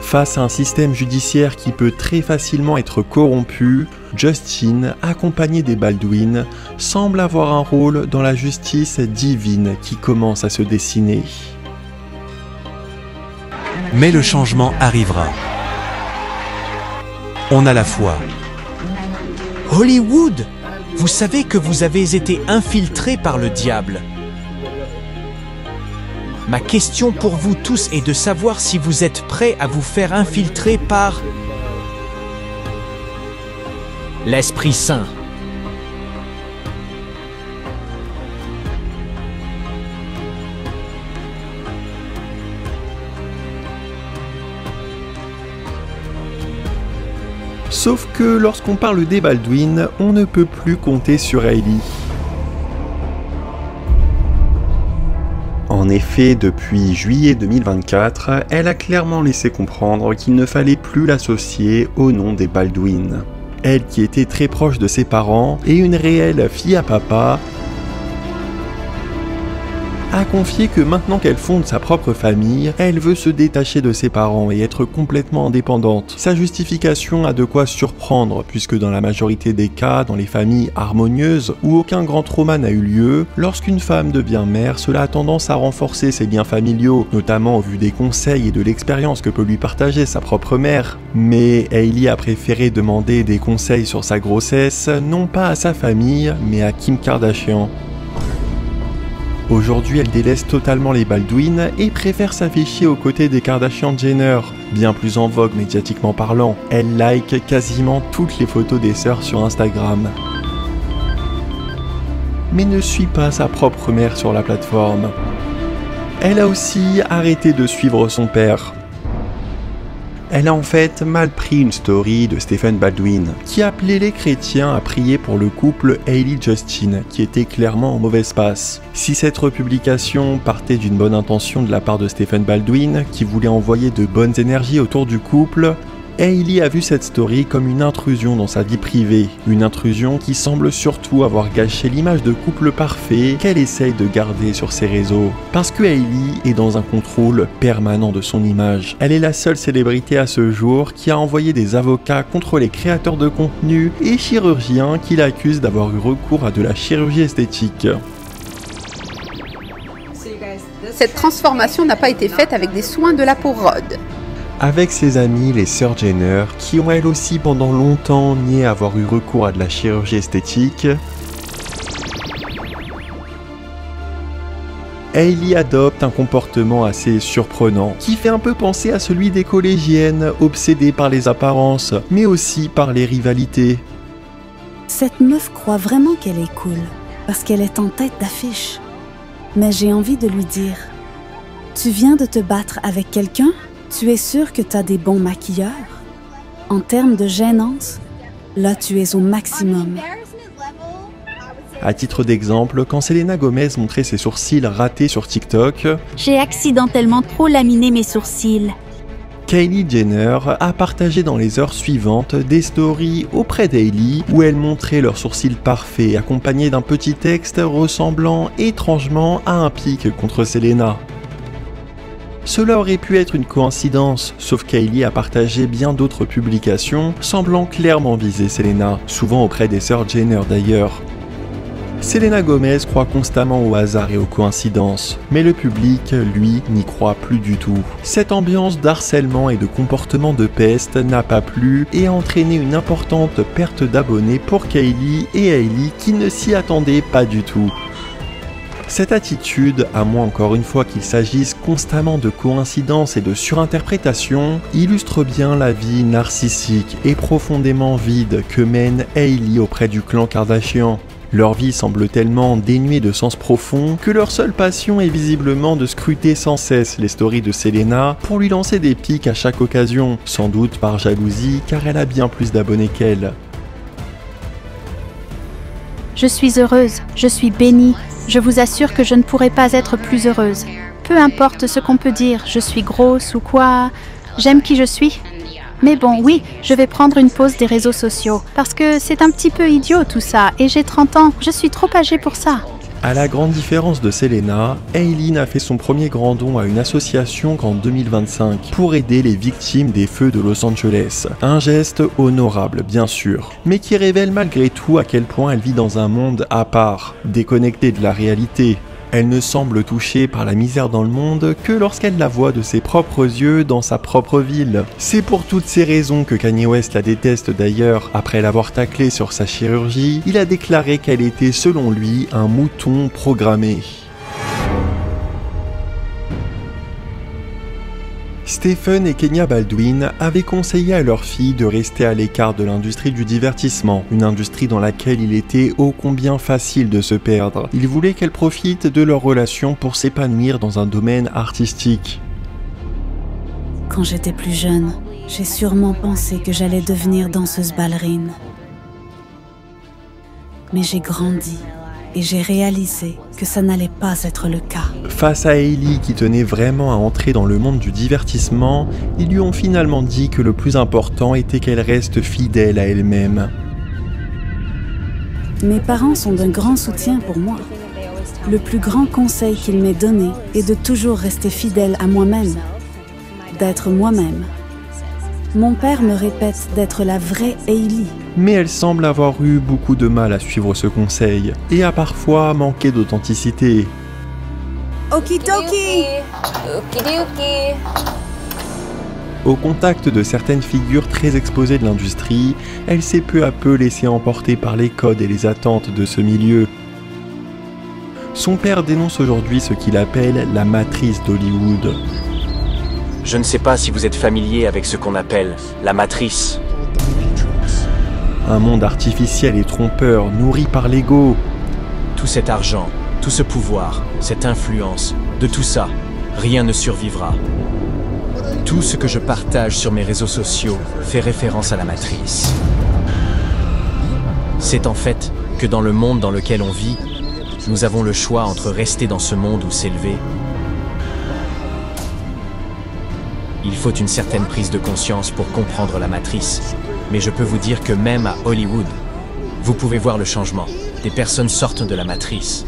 Face à un système judiciaire qui peut très facilement être corrompu, Justin, accompagné des Baldwin, semble avoir un rôle dans la justice divine qui commence à se dessiner. Mais le changement arrivera. On a la foi. Hollywood, vous savez que vous avez été infiltré par le diable. Ma question pour vous tous est de savoir si vous êtes prêts à vous faire infiltrer par l'Esprit Saint. Sauf que lorsqu'on parle des Baldwin, on ne peut plus compter sur Hailey. En effet, depuis juillet 2024, elle a clairement laissé comprendre qu'il ne fallait plus l'associer au nom des Baldwin. Elle qui était très proche de ses parents et une réelle fille à papa, a confié que maintenant qu'elle fonde sa propre famille, elle veut se détacher de ses parents et être complètement indépendante. Sa justification a de quoi surprendre, puisque dans la majorité des cas, dans les familles harmonieuses où aucun grand trauma n'a eu lieu, lorsqu'une femme devient mère, cela a tendance à renforcer ses liens familiaux, notamment au vu des conseils et de l'expérience que peut lui partager sa propre mère. Mais Hailey a préféré demander des conseils sur sa grossesse, non pas à sa famille, mais à Kim Kardashian. Aujourd'hui, elle délaisse totalement les Baldwin et préfère s'afficher aux côtés des Kardashian-Jenner, bien plus en vogue médiatiquement parlant. Elle like quasiment toutes les photos des sœurs sur Instagram. Mais ne suit pas sa propre mère sur la plateforme. Elle a aussi arrêté de suivre son père. Elle a en fait mal pris une story de Stephen Baldwin, qui appelait les chrétiens à prier pour le couple Hailey-Justin, qui était clairement en mauvaise passe. Si cette republication partait d'une bonne intention de la part de Stephen Baldwin, qui voulait envoyer de bonnes énergies autour du couple, Hailey a vu cette story comme une intrusion dans sa vie privée, une intrusion qui semble surtout avoir gâché l'image de couple parfait qu'elle essaye de garder sur ses réseaux. Parce que Hailey est dans un contrôle permanent de son image. Elle est la seule célébrité à ce jour qui a envoyé des avocats contre les créateurs de contenu et chirurgiens qui l'accusent d'avoir eu recours à de la chirurgie esthétique. Cette transformation n'a pas été faite avec des soins de la peau rode. Avec ses amies, les sœurs Jenner, qui ont elles aussi pendant longtemps nié avoir eu recours à de la chirurgie esthétique, Hailey adopte un comportement assez surprenant, qui fait un peu penser à celui des collégiennes, obsédées par les apparences, mais aussi par les rivalités. Cette meuf croit vraiment qu'elle est cool, parce qu'elle est en tête d'affiche. Mais j'ai envie de lui dire, tu viens de te battre avec quelqu'un ? Tu es sûr que tu as des bons maquilleurs? En termes de gênance, là tu es au maximum. À titre d'exemple, quand Selena Gomez montrait ses sourcils ratés sur TikTok, j'ai accidentellement trop laminé mes sourcils. Kylie Jenner a partagé dans les heures suivantes des stories auprès d'Hailey où elle montrait leurs sourcils parfaits accompagnés d'un petit texte ressemblant étrangement à un pic contre Selena. Cela aurait pu être une coïncidence, sauf qu'Hailey a partagé bien d'autres publications semblant clairement viser Selena, souvent auprès des sœurs Jenner d'ailleurs. Selena Gomez croit constamment au hasard et aux coïncidences, mais le public, lui, n'y croit plus du tout. Cette ambiance d'harcèlement et de comportement de peste n'a pas plu et a entraîné une importante perte d'abonnés pour Kylie et Hailey qui ne s'y attendaient pas du tout. Cette attitude, à moins encore une fois qu'il s'agisse constamment de coïncidences et de surinterprétations, illustre bien la vie narcissique et profondément vide que mène Hailey auprès du clan Kardashian. Leur vie semble tellement dénuée de sens profond que leur seule passion est visiblement de scruter sans cesse les stories de Selena pour lui lancer des pics à chaque occasion, sans doute par jalousie car elle a bien plus d'abonnés qu'elle. Je suis heureuse, je suis bénie. Je vous assure que je ne pourrais pas être plus heureuse. Peu importe ce qu'on peut dire, je suis grosse ou quoi, j'aime qui je suis. Mais bon, oui, je vais prendre une pause des réseaux sociaux, parce que c'est un petit peu idiot tout ça, et j'ai 30 ans, je suis trop âgée pour ça. À la grande différence de Selena, Hailey n'a fait son premier grand don à une association qu'en 2025 pour aider les victimes des feux de Los Angeles. Un geste honorable, bien sûr, mais qui révèle malgré tout à quel point elle vit dans un monde à part, déconnecté de la réalité. Elle ne semble touchée par la misère dans le monde que lorsqu'elle la voit de ses propres yeux dans sa propre ville. C'est pour toutes ces raisons que Kanye West la déteste d'ailleurs. Après l'avoir taclée sur sa chirurgie, il a déclaré qu'elle était selon lui un mouton programmé. Stephen et Kenya Baldwin avaient conseillé à leur fille de rester à l'écart de l'industrie du divertissement, une industrie dans laquelle il était ô combien facile de se perdre. Ils voulaient qu'elle profite de leur relation pour s'épanouir dans un domaine artistique. Quand j'étais plus jeune, j'ai sûrement pensé que j'allais devenir danseuse ballerine. Mais j'ai grandi. Et j'ai réalisé que ça n'allait pas être le cas. Face à Hailey qui tenait vraiment à entrer dans le monde du divertissement, ils lui ont finalement dit que le plus important était qu'elle reste fidèle à elle-même. Mes parents sont d'un grand soutien pour moi. Le plus grand conseil qu'ils m'aient donné est de toujours rester fidèle à moi-même, d'être moi-même. Mon père me répète d'être la vraie Hailey. Mais elle semble avoir eu beaucoup de mal à suivre ce conseil, et a parfois manqué d'authenticité. Okidoki. Au contact de certaines figures très exposées de l'industrie, elle s'est peu à peu laissée emporter par les codes et les attentes de ce milieu. Son père dénonce aujourd'hui ce qu'il appelle la matrice d'Hollywood. Je ne sais pas si vous êtes familier avec ce qu'on appelle la matrice. Un monde artificiel et trompeur, nourri par l'ego. Tout cet argent, tout ce pouvoir, cette influence, de tout ça, rien ne survivra. Tout ce que je partage sur mes réseaux sociaux fait référence à la matrice. C'est en fait que dans le monde dans lequel on vit, nous avons le choix entre rester dans ce monde ou s'élever. Il faut une certaine prise de conscience pour comprendre la matrice. Mais je peux vous dire que même à Hollywood, vous pouvez voir le changement. Des personnes sortent de la matrice.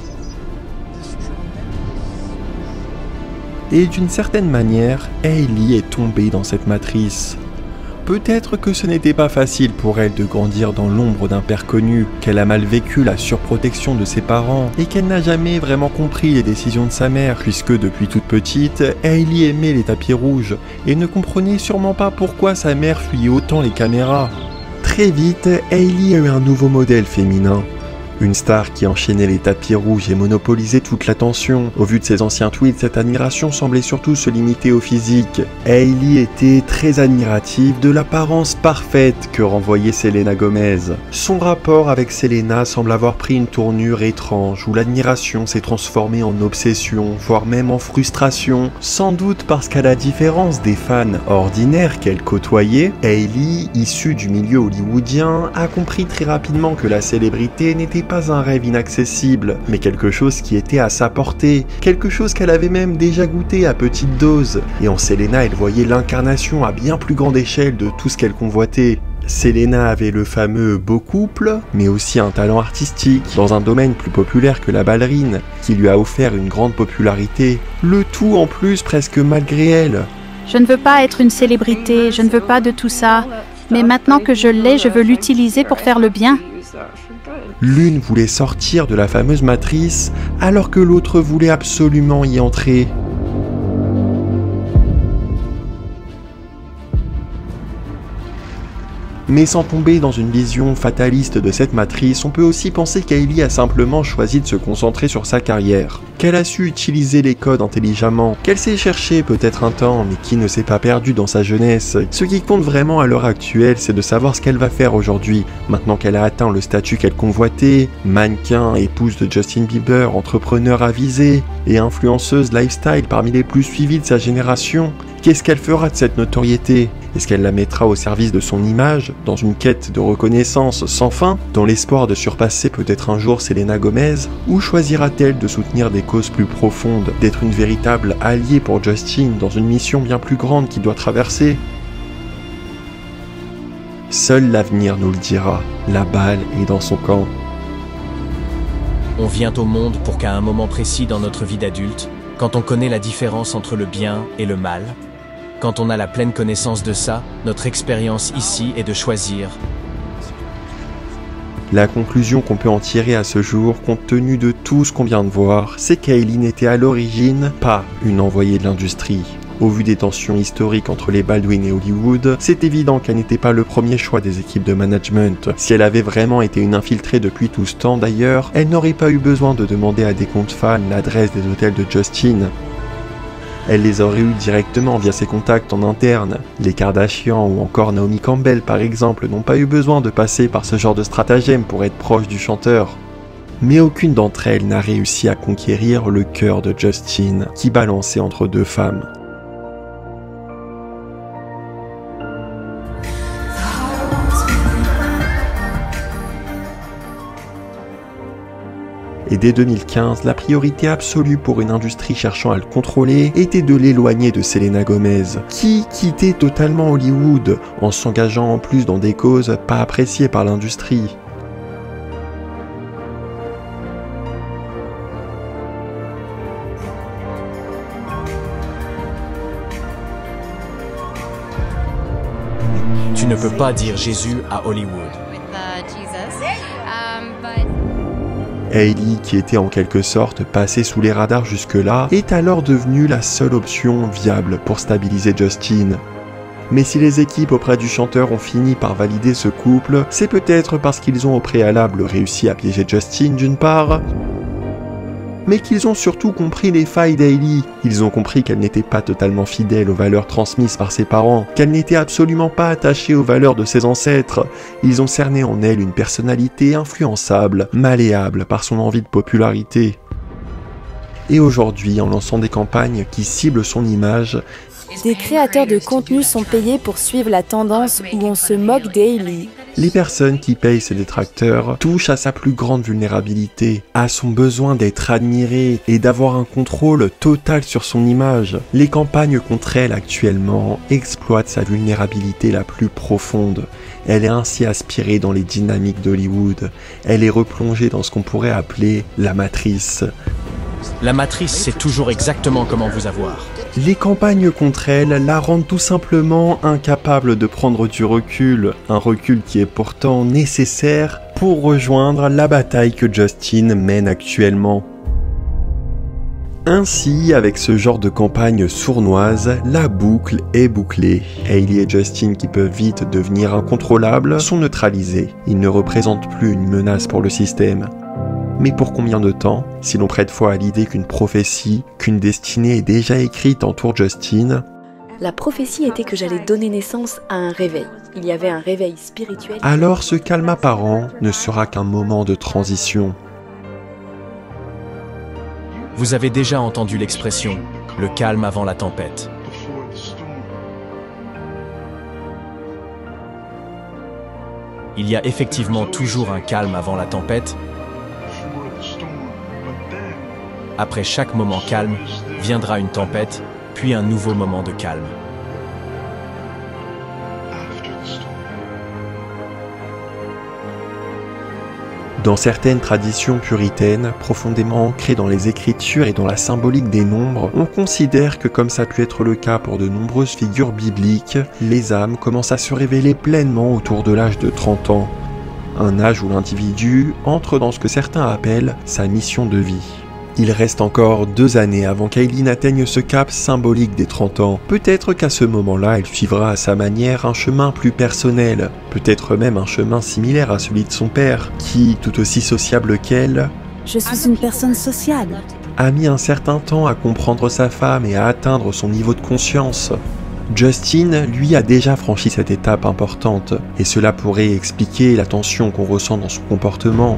Et d'une certaine manière, Hailey est tombée dans cette matrice. Peut-être que ce n'était pas facile pour elle de grandir dans l'ombre d'un père connu, qu'elle a mal vécu la surprotection de ses parents et qu'elle n'a jamais vraiment compris les décisions de sa mère, puisque depuis toute petite, Hailey aimait les tapis rouges et ne comprenait sûrement pas pourquoi sa mère fuyait autant les caméras. Très vite, Hailey a eu un nouveau modèle féminin. Une star qui enchaînait les tapis rouges et monopolisait toute l'attention. Au vu de ses anciens tweets, cette admiration semblait surtout se limiter au physique. Hailey était très admirative de l'apparence parfaite que renvoyait Selena Gomez. Son rapport avec Selena semble avoir pris une tournure étrange, où l'admiration s'est transformée en obsession, voire même en frustration. Sans doute parce qu'à la différence des fans ordinaires qu'elle côtoyait, Hailey, issue du milieu hollywoodien, a compris très rapidement que la célébrité n'était pas un rêve inaccessible, mais quelque chose qui était à sa portée, quelque chose qu'elle avait même déjà goûté à petite dose. Et en Selena, elle voyait l'incarnation à bien plus grande échelle de tout ce qu'elle convoitait. Selena avait le fameux beau couple, mais aussi un talent artistique, dans un domaine plus populaire que la ballerine, qui lui a offert une grande popularité, le tout en plus presque malgré elle. Je ne veux pas être une célébrité, je ne veux pas de tout ça, mais maintenant que je l'ai, je veux l'utiliser pour faire le bien. L'une voulait sortir de la fameuse matrice, alors que l'autre voulait absolument y entrer. Mais sans tomber dans une vision fataliste de cette matrice, on peut aussi penser qu'Hailey a simplement choisi de se concentrer sur sa carrière, qu'elle a su utiliser les codes intelligemment, qu'elle s'est cherchée peut-être un temps, mais qui ne s'est pas perdue dans sa jeunesse. Ce qui compte vraiment à l'heure actuelle, c'est de savoir ce qu'elle va faire aujourd'hui, maintenant qu'elle a atteint le statut qu'elle convoitait, mannequin, épouse de Justin Bieber, entrepreneur avisée et influenceuse lifestyle parmi les plus suivies de sa génération. Qu'est-ce qu'elle fera de cette notoriété ? Est-ce qu'elle la mettra au service de son image, dans une quête de reconnaissance sans fin, dans l'espoir de surpasser peut-être un jour Selena Gomez ? Ou choisira-t-elle de soutenir des causes plus profondes, d'être une véritable alliée pour Justin dans une mission bien plus grande qu'il doit traverser ? Seul l'avenir nous le dira, la balle est dans son camp. On vient au monde pour qu'à un moment précis dans notre vie d'adulte, quand on connaît la différence entre le bien et le mal, quand on a la pleine connaissance de ça, notre expérience ici est de choisir. La conclusion qu'on peut en tirer à ce jour, compte tenu de tout ce qu'on vient de voir, c'est qu'Hailey n'était à l'origine pas une envoyée de l'industrie. Au vu des tensions historiques entre les Baldwin et Hollywood, c'est évident qu'elle n'était pas le premier choix des équipes de management. Si elle avait vraiment été une infiltrée depuis tout ce temps d'ailleurs, elle n'aurait pas eu besoin de demander à des comptes fans l'adresse des hôtels de Justin. Elle les aurait eus directement via ses contacts en interne. Les Kardashian ou encore Naomi Campbell par exemple n'ont pas eu besoin de passer par ce genre de stratagème pour être proche du chanteur. Mais aucune d'entre elles n'a réussi à conquérir le cœur de Justin, qui balançait entre deux femmes. Et dès 2015, la priorité absolue pour une industrie cherchant à le contrôler était de l'éloigner de Selena Gomez, qui quittait totalement Hollywood en s'engageant en plus dans des causes pas appréciées par l'industrie. Tu ne peux pas dire Jésus à Hollywood. Hailey, qui était en quelque sorte passée sous les radars jusque-là, est alors devenue la seule option viable pour stabiliser Justin. Mais si les équipes auprès du chanteur ont fini par valider ce couple, c'est peut-être parce qu'ils ont au préalable réussi à piéger Justin d'une part, mais qu'ils ont surtout compris les failles d'Hailey. Ils ont compris qu'elle n'était pas totalement fidèle aux valeurs transmises par ses parents, qu'elle n'était absolument pas attachée aux valeurs de ses ancêtres. Ils ont cerné en elle une personnalité influençable, malléable par son envie de popularité. Et aujourd'hui, en lançant des campagnes qui ciblent son image, des créateurs de contenu sont payés pour suivre la tendance où on se moque d'Hailey. Les personnes qui payent ses détracteurs touchent à sa plus grande vulnérabilité, à son besoin d'être admiré et d'avoir un contrôle total sur son image. Les campagnes contre elle actuellement exploitent sa vulnérabilité la plus profonde. Elle est ainsi aspirée dans les dynamiques d'Hollywood. Elle est replongée dans ce qu'on pourrait appeler la matrice. La matrice sait toujours exactement comment vous avoir. Les campagnes contre elle la rendent tout simplement incapable de prendre du recul, un recul qui est pourtant nécessaire pour rejoindre la bataille que Justin mène actuellement. Ainsi, avec ce genre de campagne sournoise, la boucle est bouclée. Hailey et Justin, qui peuvent vite devenir incontrôlables, sont neutralisés. Ils ne représentent plus une menace pour le système. Mais pour combien de temps, si l'on prête foi à l'idée qu'une prophétie, qu'une destinée est déjà écrite entoure Justin? La prophétie était que j'allais donner naissance à un réveil. Il y avait un réveil spirituel. Alors ce calme apparent ne sera qu'un moment de transition. Vous avez déjà entendu l'expression « le calme avant la tempête ». Il y a effectivement toujours un calme avant la tempête, après chaque moment calme, viendra une tempête, puis un nouveau moment de calme. Dans certaines traditions puritaines, profondément ancrées dans les écritures et dans la symbolique des nombres, on considère que, comme ça a pu être le cas pour de nombreuses figures bibliques, les âmes commencent à se révéler pleinement autour de l'âge de 30 ans. Un âge où l'individu entre dans ce que certains appellent sa mission de vie. Il reste encore 2 années avant qu'Hailey n'atteigne ce cap symbolique des 30 ans. Peut-être qu'à ce moment-là, elle suivra à sa manière un chemin plus personnel, peut-être même un chemin similaire à celui de son père, qui, tout aussi sociable qu'elle, Je suis une personne sociable. A mis un certain temps à comprendre sa femme et à atteindre son niveau de conscience. Justin, lui, a déjà franchi cette étape importante, et cela pourrait expliquer la tension qu'on ressent dans son comportement.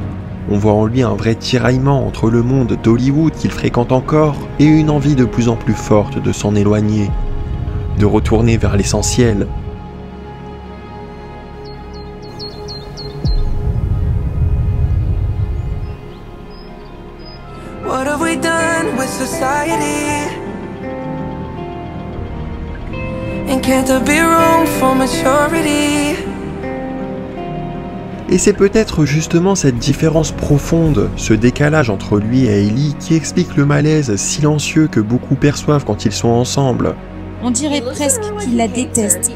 On voit en lui un vrai tiraillement entre le monde d'Hollywood qu'il fréquente encore et une envie de plus en plus forte de s'en éloigner, de retourner vers l'essentiel. What have we done with society? And can't there be room for maturity? Et c'est peut-être justement cette différence profonde, ce décalage entre lui et Hailey qui explique le malaise silencieux que beaucoup perçoivent quand ils sont ensemble. On dirait presque qu'il la déteste.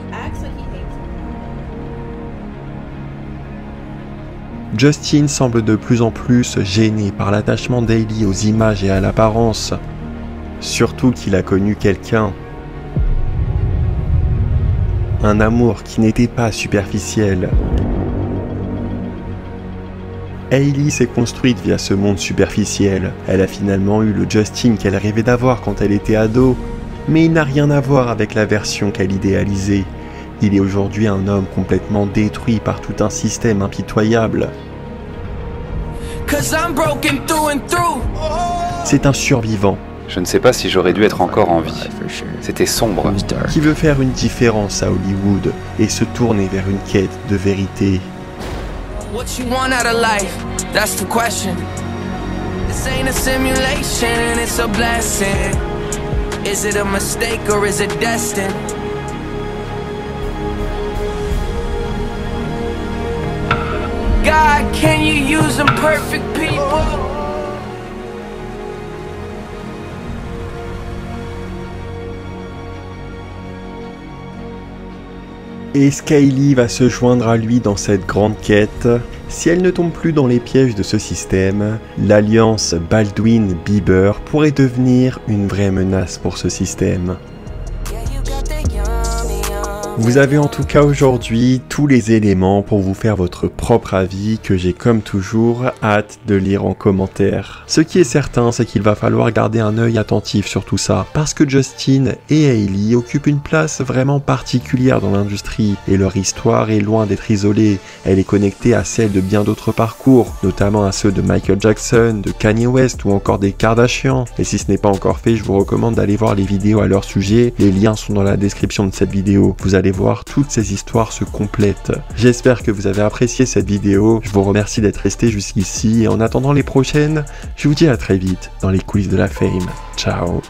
Justin semble de plus en plus gêné par l'attachement d'Hailey aux images et à l'apparence. Surtout qu'il a connu quelqu'un. Un amour qui n'était pas superficiel. Hailey s'est construite via ce monde superficiel. Elle a finalement eu le Justin qu'elle rêvait d'avoir quand elle était ado. Mais il n'a rien à voir avec la version qu'elle idéalisait. Il est aujourd'hui un homme complètement détruit par tout un système impitoyable. C'est un survivant. Je ne sais pas si j'aurais dû être encore en vie. C'était sombre. Qui veut faire une différence à Hollywood et se tourner vers une quête de vérité. What you want out of life, that's the question. This ain't a simulation, it's a blessing. Is it a mistake or is it destined? God, can you use imperfect people? Et Hailey va se joindre à lui dans cette grande quête. Si elle ne tombe plus dans les pièges de ce système, l'alliance Baldwin-Bieber pourrait devenir une vraie menace pour ce système. Vous avez en tout cas aujourd'hui tous les éléments pour vous faire votre propre avis que j'ai comme toujours hâte de lire en commentaire. Ce qui est certain, c'est qu'il va falloir garder un œil attentif sur tout ça, parce que Justin et Hailey occupent une place vraiment particulière dans l'industrie, et leur histoire est loin d'être isolée. Elle est connectée à celle de bien d'autres parcours, notamment à ceux de Michael Jackson, de Kanye West ou encore des Kardashians. Et si ce n'est pas encore fait, je vous recommande d'aller voir les vidéos à leur sujet, les liens sont dans la description de cette vidéo. Vous allez voir, toutes ces histoires se complètent. J'espère que vous avez apprécié cette vidéo, je vous remercie d'être resté jusqu'ici et en attendant les prochaines, je vous dis à très vite dans les coulisses de la fame. Ciao.